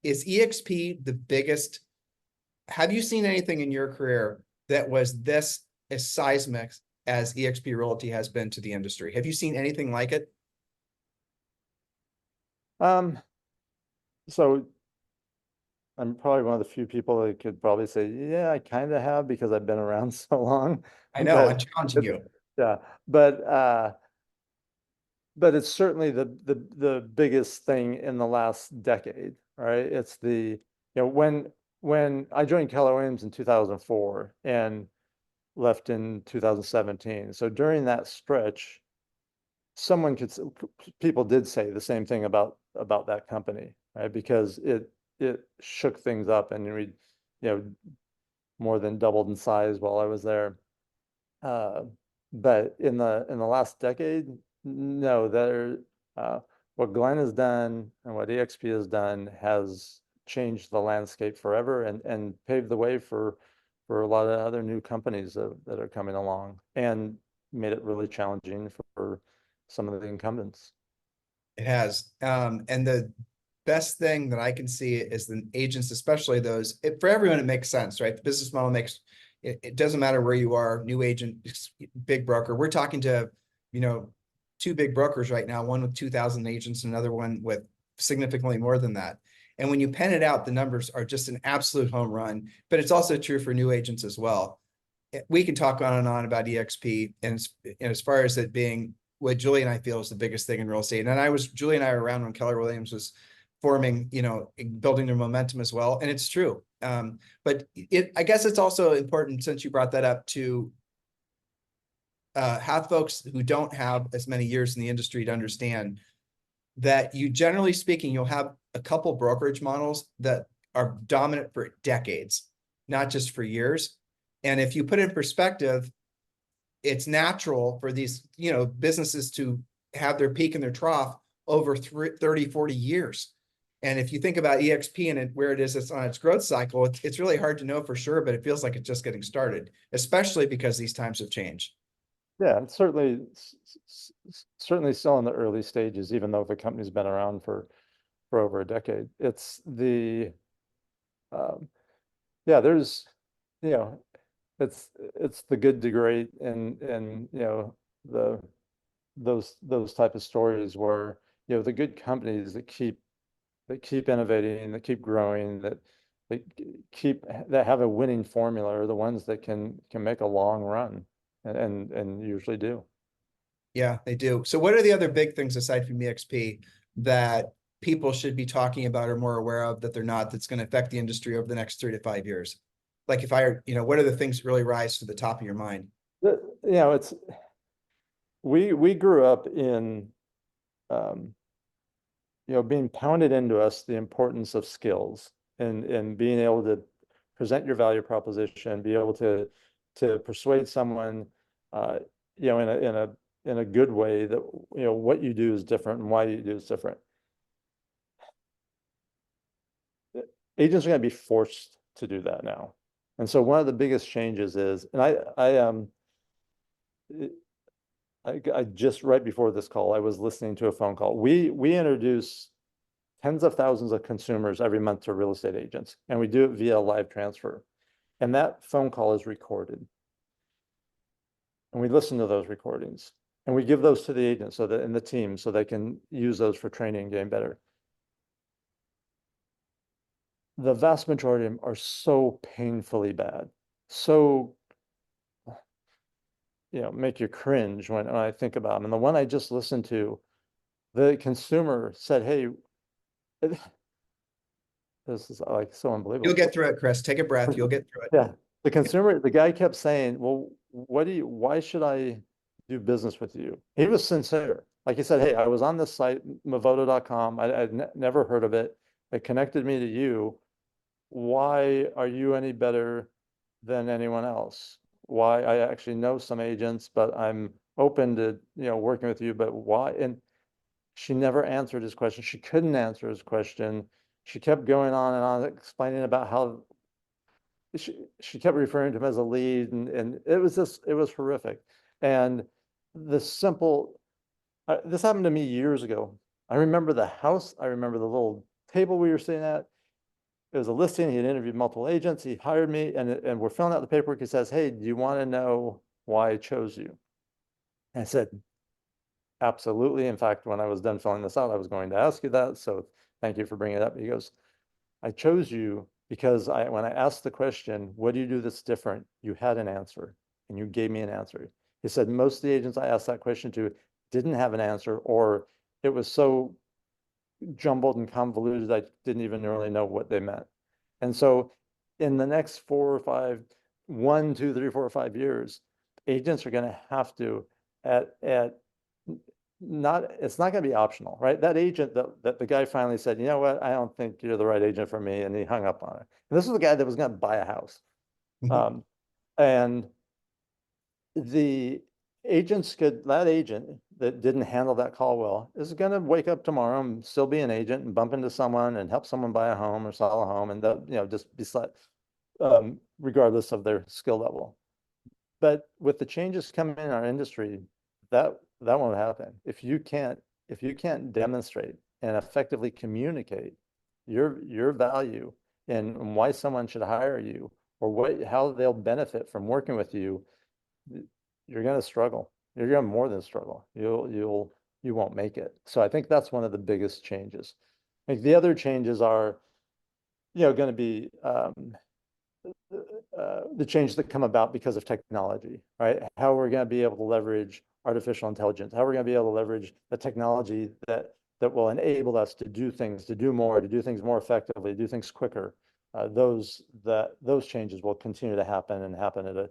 EXP the biggest? Have you seen anything in your career that was this as seismic as EXP Realty has been to the industry? Have you seen anything like it? So I'm probably one of the few people that could probably say, yeah, I kind of have because I've been around so long. I know, I'm But challenging you. yeah, but it's certainly the biggest thing in the last decade, right? It's when I joined Keller Williams in 2004 and left in 2017. So during that stretch, people did say the same thing about that company, right? Because it shook things up and we, more than doubled in size while I was there. But in the last decade, no, what Glenn has done and what EXP has done has changed the landscape forever and paved the way for a lot of other new companies that are coming along and made it really challenging for some of the incumbents. It has. And the best thing that I can see is the agents, especially those, for everyone, it makes sense, right? The business model it doesn't matter where you are, new agent, big broker. We're talking to, 2 big brokers right now, one with 2,000 agents, another one with significantly more than that. And when you pen it out, the numbers are just an absolute home run, but it's also true for new agents as well. We can talk on and on about EXP and as far as it being what Julie and I feel is the biggest thing in real estate. And Julie and I were around when Keller Williams was forming, building their momentum as well. And it's true. But I guess it's also important, since you brought that up, to have folks who don't have as many years in the industry to understand that generally speaking, you'll have a couple brokerage models that are dominant for decades, not just for years. And if you put it in perspective, it's natural for these, businesses to have their peak and their trough over 30, 40 years. And if you think about EXP and where it is, it's on its growth cycle, it's really hard to know for sure, but it feels like it's just getting started, especially because these times have changed. Yeah, it's certainly still in the early stages, even though the company's been around for over a decade. It's the yeah, there's you know, it's the good to great, and the those type of stories where the good companies that keep innovating, that keep growing, that that have a winning formula are the ones that can make a long run, and usually do. Yeah, they do. So what are the other big things aside from EXP that people should be talking about or more aware of that they're not, that's going to affect the industry over the next 3 to 5 years? Like if what are the things that really rise to the top of your mind? It's we grew up in um, being pounded into us the importance of skills and being able to present your value proposition, be able to persuade someone, in a good way that what you do is different and why you do is different. Agents are going to be forced to do that now, and so one of the biggest changes is, and I just right before this call, I was listening to a phone call. We introduce tens of thousands of consumers every month to real estate agents, and we do it via live transfer. And that phone call is recorded. And we listen to those recordings, and we give those to the agents and the team so they can use those for training and getting better. The vast majority of them are so painfully bad, so make you cringe when I think about them. And the one I just listened to, the consumer said, "Hey, this is like so unbelievable." You'll get through it, Chris. Take a breath. You'll get through it. Yeah. The guy kept saying, "Well, why should I do business with you?" He was sincere. Like he said, "Hey, I was on this site, movoto.com. I'd never heard of it. It connected me to you. Why are you any better than anyone else? Why? I actually know some agents, but I'm open to, working with you, but why?" And she never answered his question. She couldn't answer his question. She kept going on and on, explaining about how she kept referring to him as a lead, and it was horrific. And the simple this happened to me years ago. I remember the house. I remember the little table we were sitting at. It was a listing. He had interviewed multiple agents. He hired me, and we're filling out the paperwork. He says, "Hey, do you want to know why I chose you?" And I said, "Absolutely. In fact, when I was done filling this out, I was going to ask you that. So thank you for bringing it up." He goes, "I chose you because when I asked the question, what do you do that's different? You had an answer, and you gave me an answer." He said, "Most of the agents I asked that question to didn't have an answer, or it was so jumbled and convoluted, I didn't even really know what they meant." And so in the next 1, 2, 3, 4, 5 years, agents are going to have to it's not going to be optional, right? That agent that the guy finally said, "You know what? I don't think you're the right agent for me," and he hung up on it. And this was the guy that was going to buy a house. And the that agent that didn't handle that call well is going to wake up tomorrow and still be an agent and bump into someone and help someone buy a home or sell a home, and just be regardless of their skill level. But with the changes coming in our industry, that won't happen. If you can't demonstrate and effectively communicate your value and why someone should hire you, or how they'll benefit from working with you, you're going to struggle. You're going to more than struggle. You won't make it. So I think that's one of the biggest changes. I think the other changes are, going to be the changes that come about because of technology, right? How we're going to be able to leverage artificial intelligence, how we're going to be able to leverage the technology that will enable us to do things, to do more, to do things more effectively, do things quicker. Those changes will continue to happen and happen at a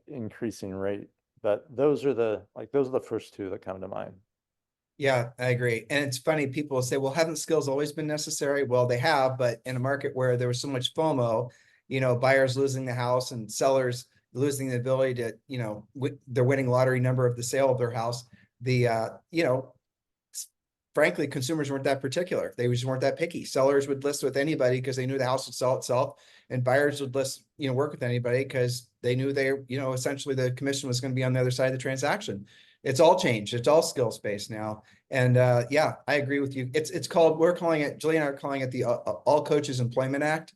increasing rate. But those are the first two that come to mind. Yeah, I agree. And it's funny, people will say, "Well, haven't skills always been necessary?" Well, they have, but in a market where there was so much FOMO, buyers losing the house and sellers losing the ability to, their winning lottery number of the sale of their house, frankly, consumers weren't that particular. They just weren't that picky. Sellers would list with anybody because they knew the house would sell itself, and buyers would list, work with anybody because they knew essentially the commission was going to be on the other side of the transaction. It's all changed. It's all skills based now. And yeah, I agree with you. It's called, Julie and I are calling it the All Coaches Employment Act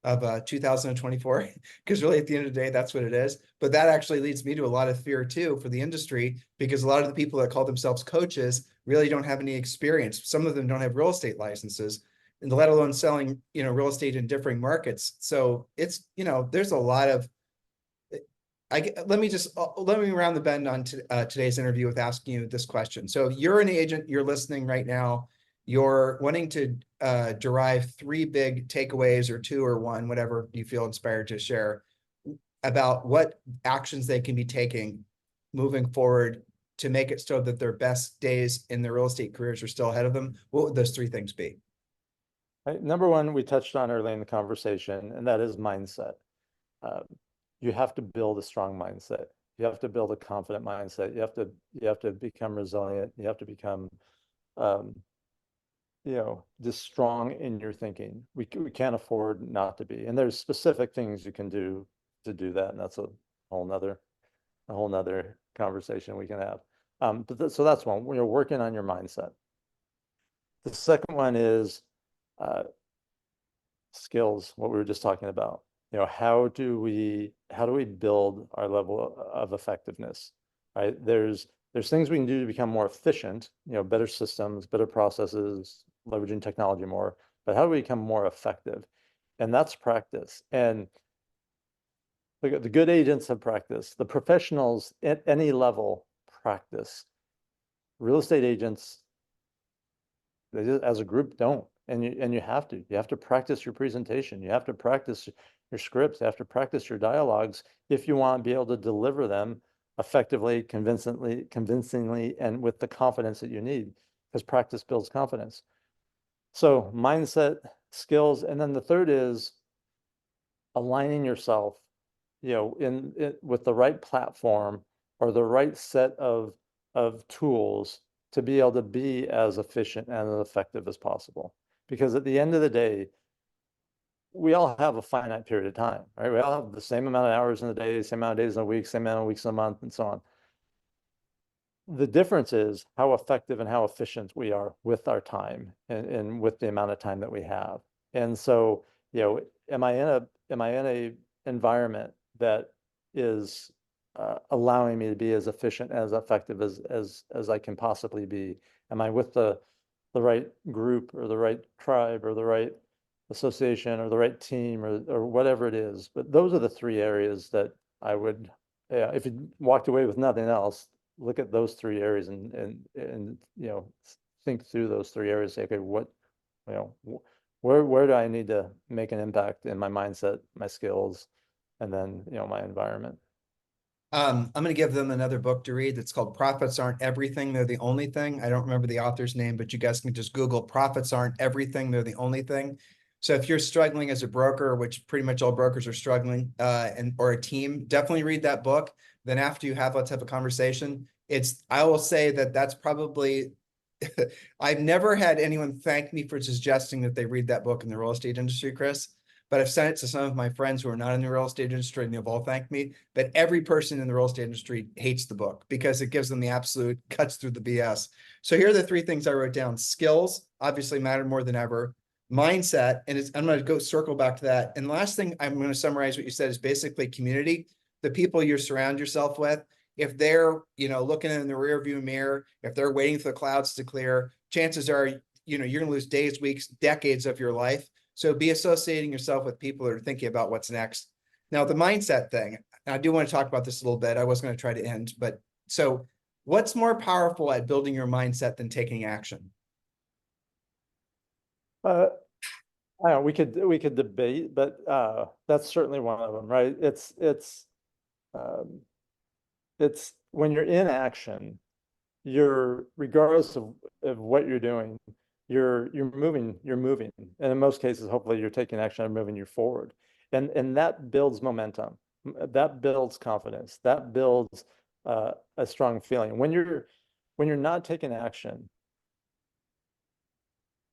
of 2024, because really at the end of the day, that's what it is. But that actually leads me to a lot of fear too for the industry, because a lot of the people that call themselves coaches really don't have any experience. Some of them don't have real estate licenses, and let alone selling, real estate in different markets. So it's, there's a lot of, let me round the bend on today's interview with asking you this question. So you're an agent, you're listening right now, you're wanting to derive 3 big takeaways, or 2 or 1, whatever you feel inspired to share, about what actions they can be taking moving forward to make it so that their best days in their real estate careers are still ahead of them. What would those 3 things be? Right. Number one, we touched on early in the conversation, and that is mindset. You have to build a strong mindset. You have to build a confident mindset. You have to become resilient. You have to become, just strong in your thinking. We can't afford not to be. And there's specific things you can do to do that, and that's a whole nother conversation we can have. So that's one. You're working on your mindset. The second one is skills. What we were just talking about. How do we build our level of effectiveness, right? There's things we can do to become more efficient, better systems, better processes, leveraging technology more, but how do we become more effective? And that's practice. And the good agents have practice. The professionals at any level practice. Real estate agents, they just, as a group, don't. And you have to practice your presentation. You have to practice your scripts. You have to practice your dialogues if you want to be able to deliver them effectively, convincingly, and with the confidence that you need, because practice builds confidence. So mindset, skills, and then the third is aligning yourself, with the right platform or the right set of tools to be able to be as efficient and as effective as possible. Because at the end of the day, we all have a finite period of time, right? We all have the same amount of hours in the day, same amount of days in a week, same amount of weeks in a month, and so on. The difference is how effective and how efficient we are with our time and with the amount of time that we have. And so, am I in a environment that is allowing me to be as efficient, as effective as I can possibly be? Am I with the right group or the right tribe or the right association or the right team or whatever it is? But those are the 3 areas that I would, if you walked away with nothing else, look at those 3 areas and think through those 3 areas. Say, okay, what, where do I need to make an impact in my mindset, my skills, and then my environment. I'm going to give them another book to read that's called Profits Aren't Everything, They're the Only Thing. I don't remember the author's name, but you guys can just Google Profits Aren't Everything, They're the Only Thing. So if you're struggling as a broker, which pretty much all brokers are struggling, or a team, definitely read that book. Then after let's have a conversation. I will say that's probably, I've never had anyone thank me for suggesting that they read that book in the real estate industry, Chris. But I've sent it to some of my friends who are not in the real estate industry, and they've all thanked me. But every person in the real estate industry hates the book because it gives them the absolute cuts through the BS. So here are the 3 things I wrote down. Skills obviously matter more than ever. Mindset, and I'm going to go circle back to that. And the last thing I'm going to summarize what you said is basically community. The people you surround yourself with. If they're, looking in the rearview mirror, if they're waiting for the clouds to clear, chances are, you're going to lose days, weeks, decades of your life. So be associating yourself with people that are thinking about what's next. Now, the mindset thing, I do want to talk about this a little bit. I was going to try to end, but so what's more powerful at building your mindset than taking action? I don't know, we could debate, but that's certainly one of them, right? It's when you're in action, regardless of what you're doing, you're moving, and in most cases, hopefully, you're taking action and moving you forward, and that builds momentum, that builds confidence, that builds a strong feeling. When you're not taking action,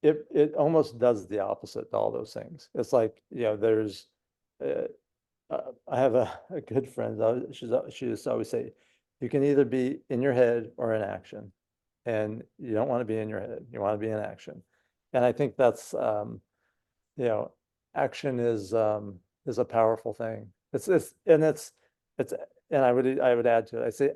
it almost does the opposite to all those things. It's like, there's, uh, I have a good friend, she just always say, you can either be in your head or in action. And you don't want to be in your head, you want to be in action. And I think that's, you know, action is a powerful thing. It's, and I would add to it, I say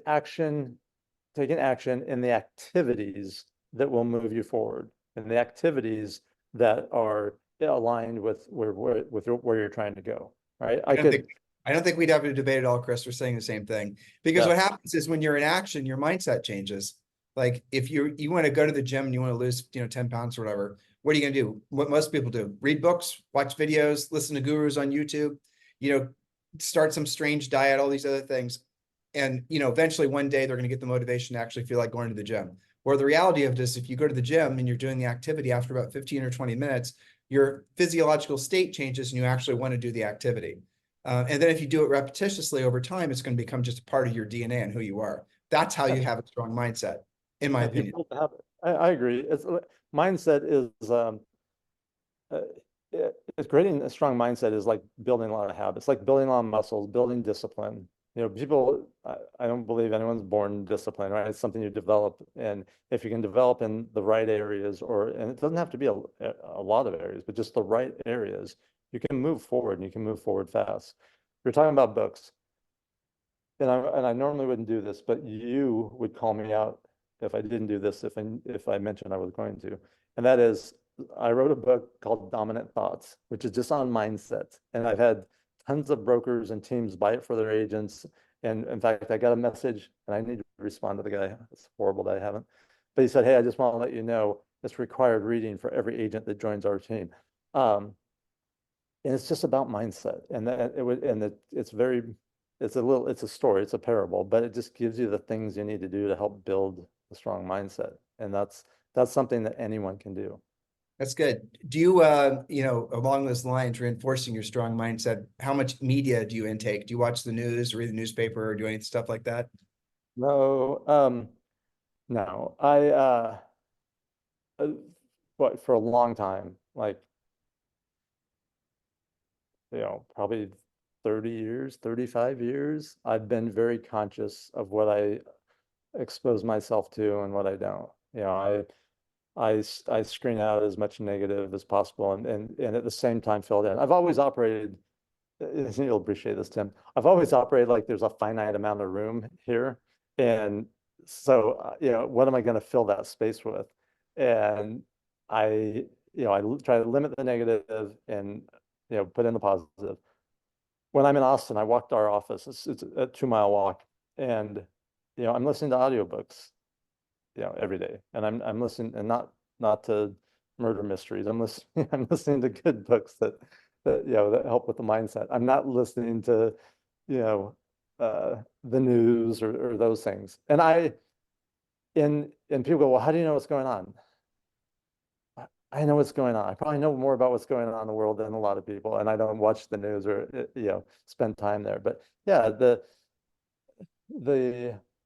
taking action in the activities that will move you forward, and the activities that are aligned with where you're trying to go, right? I don't think we'd have a debate at all, Chris. We're saying the same thing. Because Yeah. what happens is when you're in action, your mindset changes. Like if you want to go to the gym and you want to lose, 10 pounds or whatever, what are you going to do? What most people do: read books, watch videos, listen to gurus on YouTube, start some strange diet, all these other things. And, eventually one day they're going to get the motivation to actually feel like going to the gym. Where the reality of this, if you go to the gym and you're doing the activity, after about 15 or 20 minutes, your physiological state changes and you actually want to do the activity. And then if you do it repetitiously over time, it's going to become just a part of your DNA and who you are. That's how you have a strong mindset, in my opinion. I agree. Mindset is uh, creating a strong mindset is like building a lot of habits, like building a lot of muscles, building discipline. People, I don't believe anyone's born disciplined, right? It's something you develop. And if you can develop in the right areas, and it doesn't have to be a lot of areas, but just the right areas, you can move forward, and you can move forward fast. You're talking about books. And I normally wouldn't do this, but you would call me out if I didn't do this, if I mentioned I was going to. And that is, I wrote a book called Dominant Thoughts, which is just on mindset. And I've had tons of brokers and teams buy it for their agents. And in fact, I got a message, and I need to respond to the guy. It's horrible that I haven't. But he said, hey, I just want to let you know it's required reading for every agent that joins our team. And it's just about mindset. And that it would, and it's a story, it's a parable, but it just gives you the things you need to do to help build a strong mindset. And that's something that anyone can do. That's good. Do you, along those lines, reinforcing your strong mindset, how much media do you intake? Do you watch the news, read the newspaper, or do any stuff like that? No, no, but for a long time, like, probably 30 years, 35 years, I've been very conscious of what I expose myself to and what I don't. I screen out as much negative as possible, and at the same time fill it in. I've always operated, you'll appreciate this, Tim. I've always operated like there's a finite amount of room here. And so, what am I going to fill that space with? And I, I try to limit the negative and, put in the positive. When I'm in Austin, I walked our office. It's a 2-mile walk, and I'm listening to audiobooks, every day, and I'm listening, and not to murder mysteries. I'm listening I'm listening to good books that help with the mindset. I'm not listening to the news or those things. And people go, well, how do you know what's going on? I know what's going on. I probably know more about what's going on in the world than a lot of people, and I don't watch the news or spend time there. But yeah,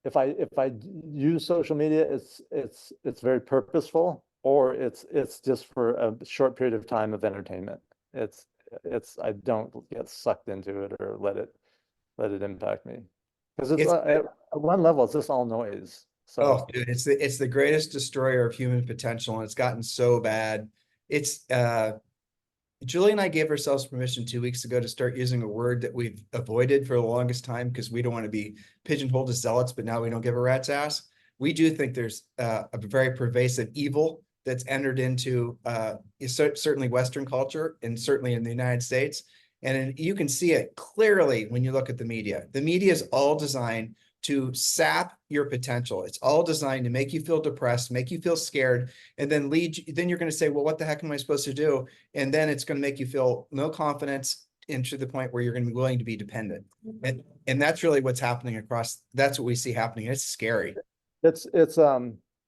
if I use social media, it's very purposeful, or it's just for a short period of time of entertainment. I don't get sucked into it or let it impact me, because It's at one level it's just all noise. So dude, it's the greatest destroyer of human potential, and it's gotten so bad. It's Julie and I gave ourselves permission 2 weeks ago to start using a word that we've avoided for the longest time because we don't want to be pigeonholed as zealots, but now we don't give a rat's ass. We do think there's a very pervasive evil that's entered into certainly Western culture, and certainly in the United States. And you can see it clearly when you look at the media. The media is all designed to sap your potential. It's all designed to make you feel depressed, make you feel scared, and then then you're going to say, well, what the heck am I supposed to do? And then it's going to make you feel no confidence, and to the point where you're going to be willing to be dependent. And that's really what's happening that's what we see happening. It's scary. it's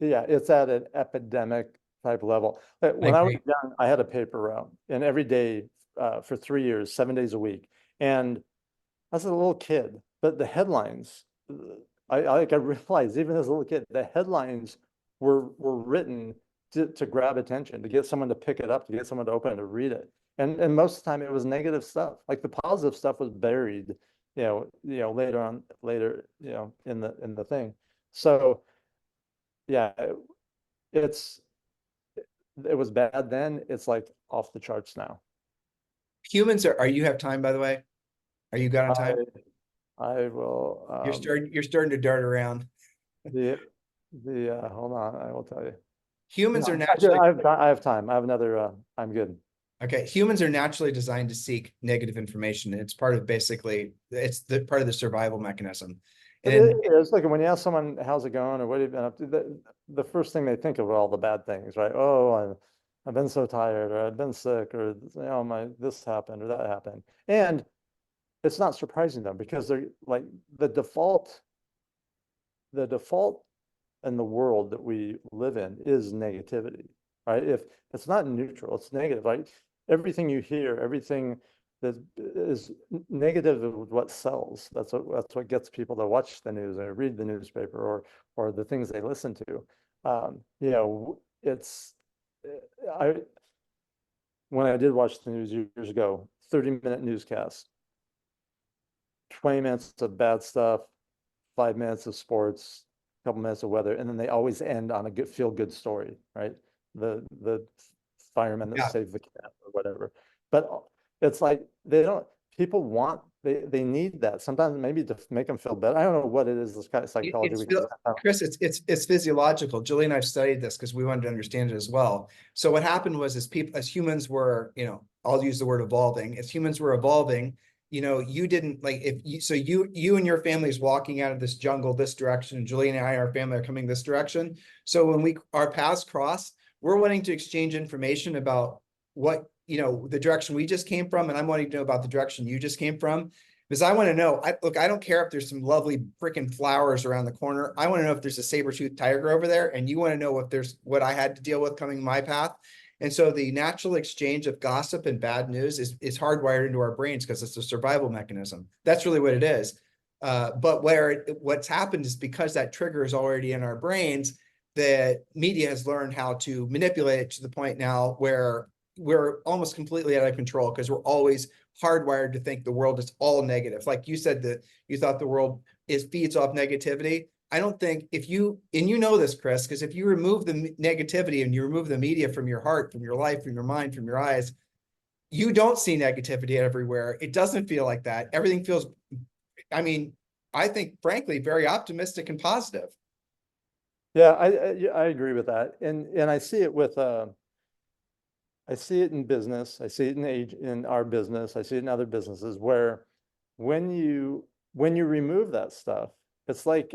yeah, it's at an epidemic type level. When I was young, I had a paper route, and every day for 3 years, 7 days a week. And I was a little kid, but the headlines, I realized even as a little kid, the headlines were written to grab attention, to get someone to pick it up, to get someone to open it, to read it. And most of the time it was negative stuff. Like the positive stuff was buried, later, in the thing. So yeah, it's it was bad then. It's like off the charts now. Humans are you have time, by the way? Are you got on time? I will. You're starting to dart around. The hold on, I will tell you. Humans No, are naturally I have time. I have another. I'm good. okay. Humans are naturally designed to seek negative information. It's part of it's the part of the survival mechanism. And It's like when you ask someone, how's it going, or what have you been up to, the first thing they think of are all the bad things, right? Oh, I've been so tired, or I've been sick, or this happened or that happened. And it's not surprising them, because they're like the default in the world that we live in is negativity, right? If it's not neutral, it's negative. Like everything you hear, everything that is negative is what sells. That's what gets people to watch the news or read the newspaper, or the things they listen to. It's I when I did watch the news years ago, 30-minute newscast, 20 minutes of bad stuff, 5 minutes of sports, a couple minutes of weather, and then they always end on a good feel good story, right? The firemen that saved the cat or whatever. But it's like people want, they need that sometimes, maybe to make them feel better. I don't know what it is, this kind of psychology. Chris, it's physiological. Julie and I've studied this because we wanted to understand it as well. So what happened was, as humans were, I'll use the word evolving. As humans were evolving, you didn't like you and your family is walking out of this jungle this direction, and Julie and I, our family, are coming this direction. So when our paths cross, we're wanting to exchange information about what the direction we just came from, and I'm wanting to know about the direction you just came from, because I want to know. I don't care if there's some lovely freaking flowers around the corner. I want to know if there's a saber-toothed tiger over there, and you want to know if there's what I had to deal with coming my path. And so the natural exchange of gossip and bad news is hardwired into our brains because it's a survival mechanism. That's really what it is. But what's happened is, because that trigger is already in our brains, the media has learned how to manipulate it to the point now where we're almost completely out of control, because we're always hardwired to think the world is all negative. Like you said, that you thought the world feeds off negativity. I don't think and you know this, Chris, because if you remove the negativity and you remove the media from your heart, from your life, from your mind, from your eyes, you don't see negativity everywhere. It doesn't feel like that. Everything feels, I think, frankly, very optimistic and positive. Yeah, I agree with that. And I see it I see it in business. I see it in our business. I see it in other businesses, where when you remove that stuff, it's like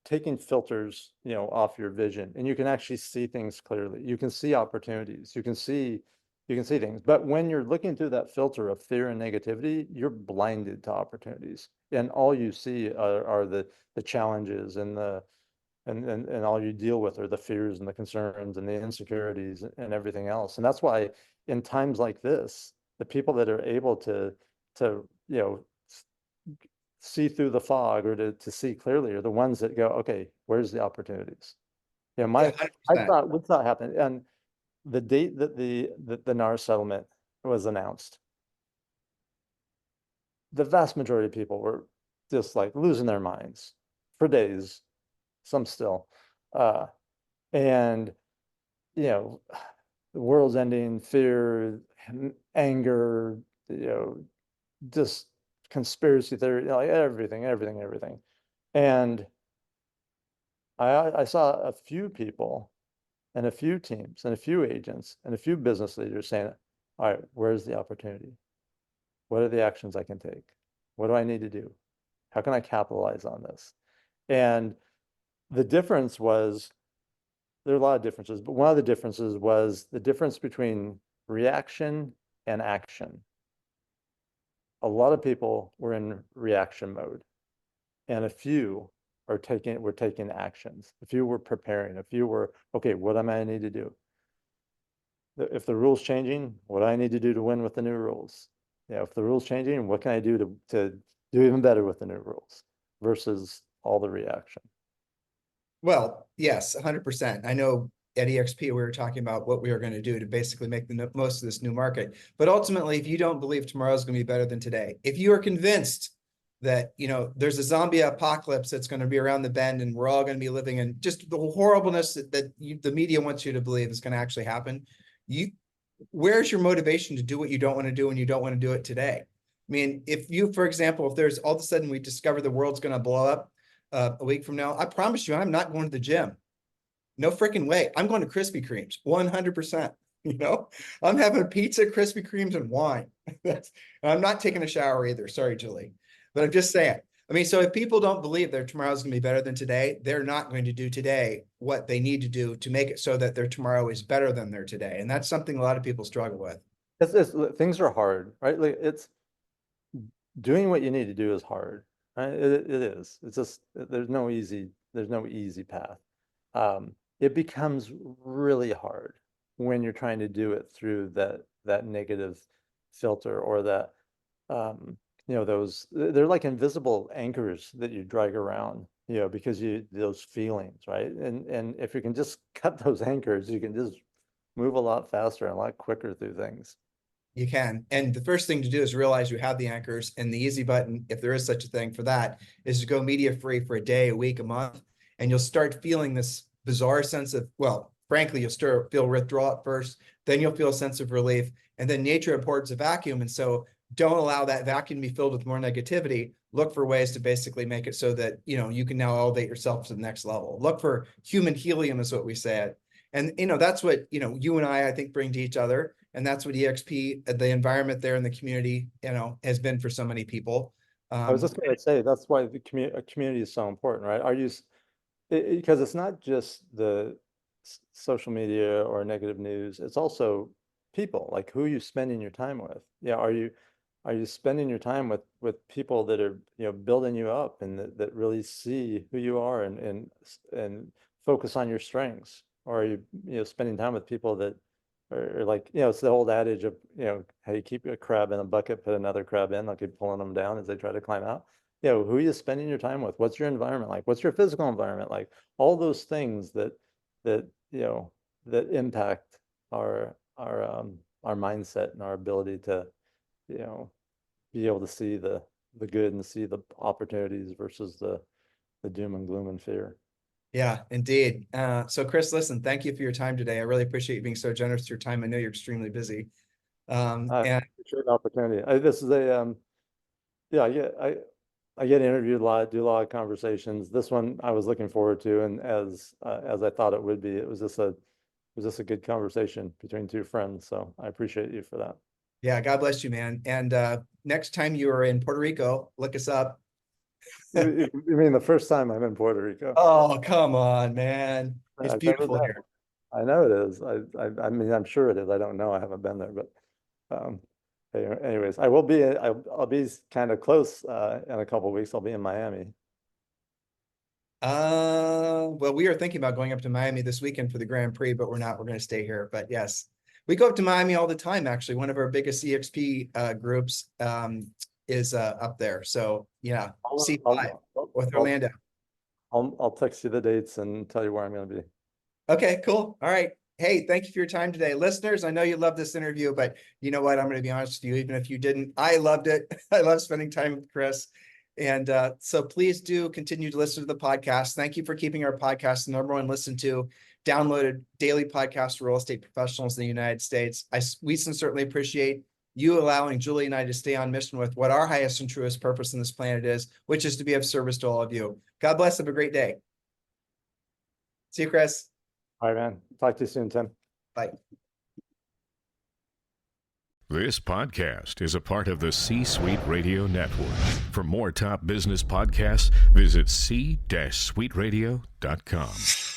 taking filters, off your vision, and you can actually see things clearly. You can see opportunities. You can see things. But when you're looking through that filter of fear and negativity, you're blinded to opportunities, and all you see are the challenges and all you deal with are the fears and the concerns and the insecurities and everything else. And that's why in times like this, the people that are able to see through the fog, or to see clearly, are the ones that go, okay, where's the opportunities? I thought, what's not happening? And the date that the NAR settlement was announced, the vast majority of people were just like losing their minds for days, some still. And the world's ending, fear, anger, just conspiracy theory, like everything. And I saw a few people and a few teams and a few agents and a few business leaders saying, all right, where's the opportunity? What are the actions I can take? What do I need to do? How can I capitalize on this? And the difference was, there are a lot of differences, but one of the differences was the difference between reaction and action. A lot of people were in reaction mode, and a few were taking actions. A few were preparing. A few were, okay, what am I need to do? If the rule's changing, what do I need to do to win with the new rules? If the rule's changing, what can I do to do even better with the new rules, versus all the reaction? Well, yes, 100%. I know at EXP, we were talking about what we are going to do to basically make the most of this new market. But ultimately, if you don't believe tomorrow is going to be better than today, if you are convinced that, there's a zombie apocalypse that's going to be around the bend and we're all going to be living in just the horribleness that the media wants you to believe is going to actually happen, where's your motivation to do what you don't want to do when you don't want to do it today? I mean, for example, if there's all of a sudden we discover the world's going to blow up a week from now, I promise you, I'm not going to the gym. No freaking way. I'm going to Krispy Kremes, 100%. I'm having pizza, Krispy Kremes, and wine. I'm not taking a shower either. Sorry, Julie. But I'm just saying. I mean, so if people don't believe their tomorrow's going to be better than today, they're not going to do today what they need to do to make it so that their tomorrow is better than their today. And that's something a lot of people struggle with. Things are hard, right? Like it's doing what you need to do is hard, right? It is. It's just there's no easy path. It becomes really hard when you're trying to do it through that negative filter or that they're like invisible anchors that you drag around, because those feelings, right? And if you can just cut those anchors, you can just move a lot faster and a lot quicker through things. You can. And the first thing to do is realize you have the anchors, and the easy button, if there is such a thing for that, is to go media free for a day, a week, a month, and you'll start feeling this bizarre sense of, well, frankly, you'll feel withdrawal at first, then you'll feel a sense of relief, and then nature abhors a vacuum. And so don't allow that vacuum to be filled with more negativity. Look for ways to basically make it so that, you can now elevate yourself to the next level. Look for human helium is what we say. And, that's what, you and I think, bring to each other. And that's what EXP, the environment there in the community, has been for so many people. I was just going to say, that's why the community is so important, right? Because it's not just the social media or negative news, it's also people, like who you spending your time with. Yeah, are you spending your time with people that are building you up and that really see who you are and focus on your strengths, or are you spending time with people that are like, it's the old adage of how you keep a crab in a bucket, put another crab in, they'll keep pulling them down as they try to climb out. Who are you spending your time with? What's your environment like? What's your physical environment like? All those things that impact our mindset and our ability to be able to see the good and see the opportunities versus the doom and gloom and fear. Yeah, indeed. So Chris, listen, thank you for your time today. I really appreciate you being so generous with your time. I know you're extremely busy. I appreciate the opportunity. This is I get interviewed a lot, do a lot of conversations. This one I was looking forward to, and as I thought it would be, it was just a good conversation between two friends. So I appreciate you for that. Yeah, God bless you, man. And next time you are in Puerto Rico, look us up. You mean the first time I'm in Puerto Rico? Oh, come on, man. It's beautiful here. I know it is. I mean, I'm sure it is. I don't know. I haven't been there, but anyways, I'll be kind of close in a couple of weeks. I'll be in Miami. Well, we are thinking about going up to Miami this weekend for the Grand Prix, but we're not. We're going to stay here. But yes, we go up to Miami all the time. Actually, one of our biggest EXP groups is up there. So yeah, C5 with Orlando. I'll text you the dates and tell you where I'm going to be. Okay, cool. All right. Hey, thank you for your time today. Listeners, I know you love this interview, but you know what? I'm going to be honest with you, even if you didn't, I loved it. I love spending time with Chris. And so please do continue to listen to the podcast. Thank you for keeping our podcast the number one listened to, downloaded daily podcast for real estate professionals in the United States. We certainly appreciate you allowing Julie and I to stay on mission with what our highest and truest purpose on this planet is, which is to be of service to all of you. God bless. Have a great day. See you, Chris. All right, man. Talk to you soon, Tim. Bye. This podcast is a part of the C-Suite Radio Network. For more top business podcasts, visit c-suiteradio.com.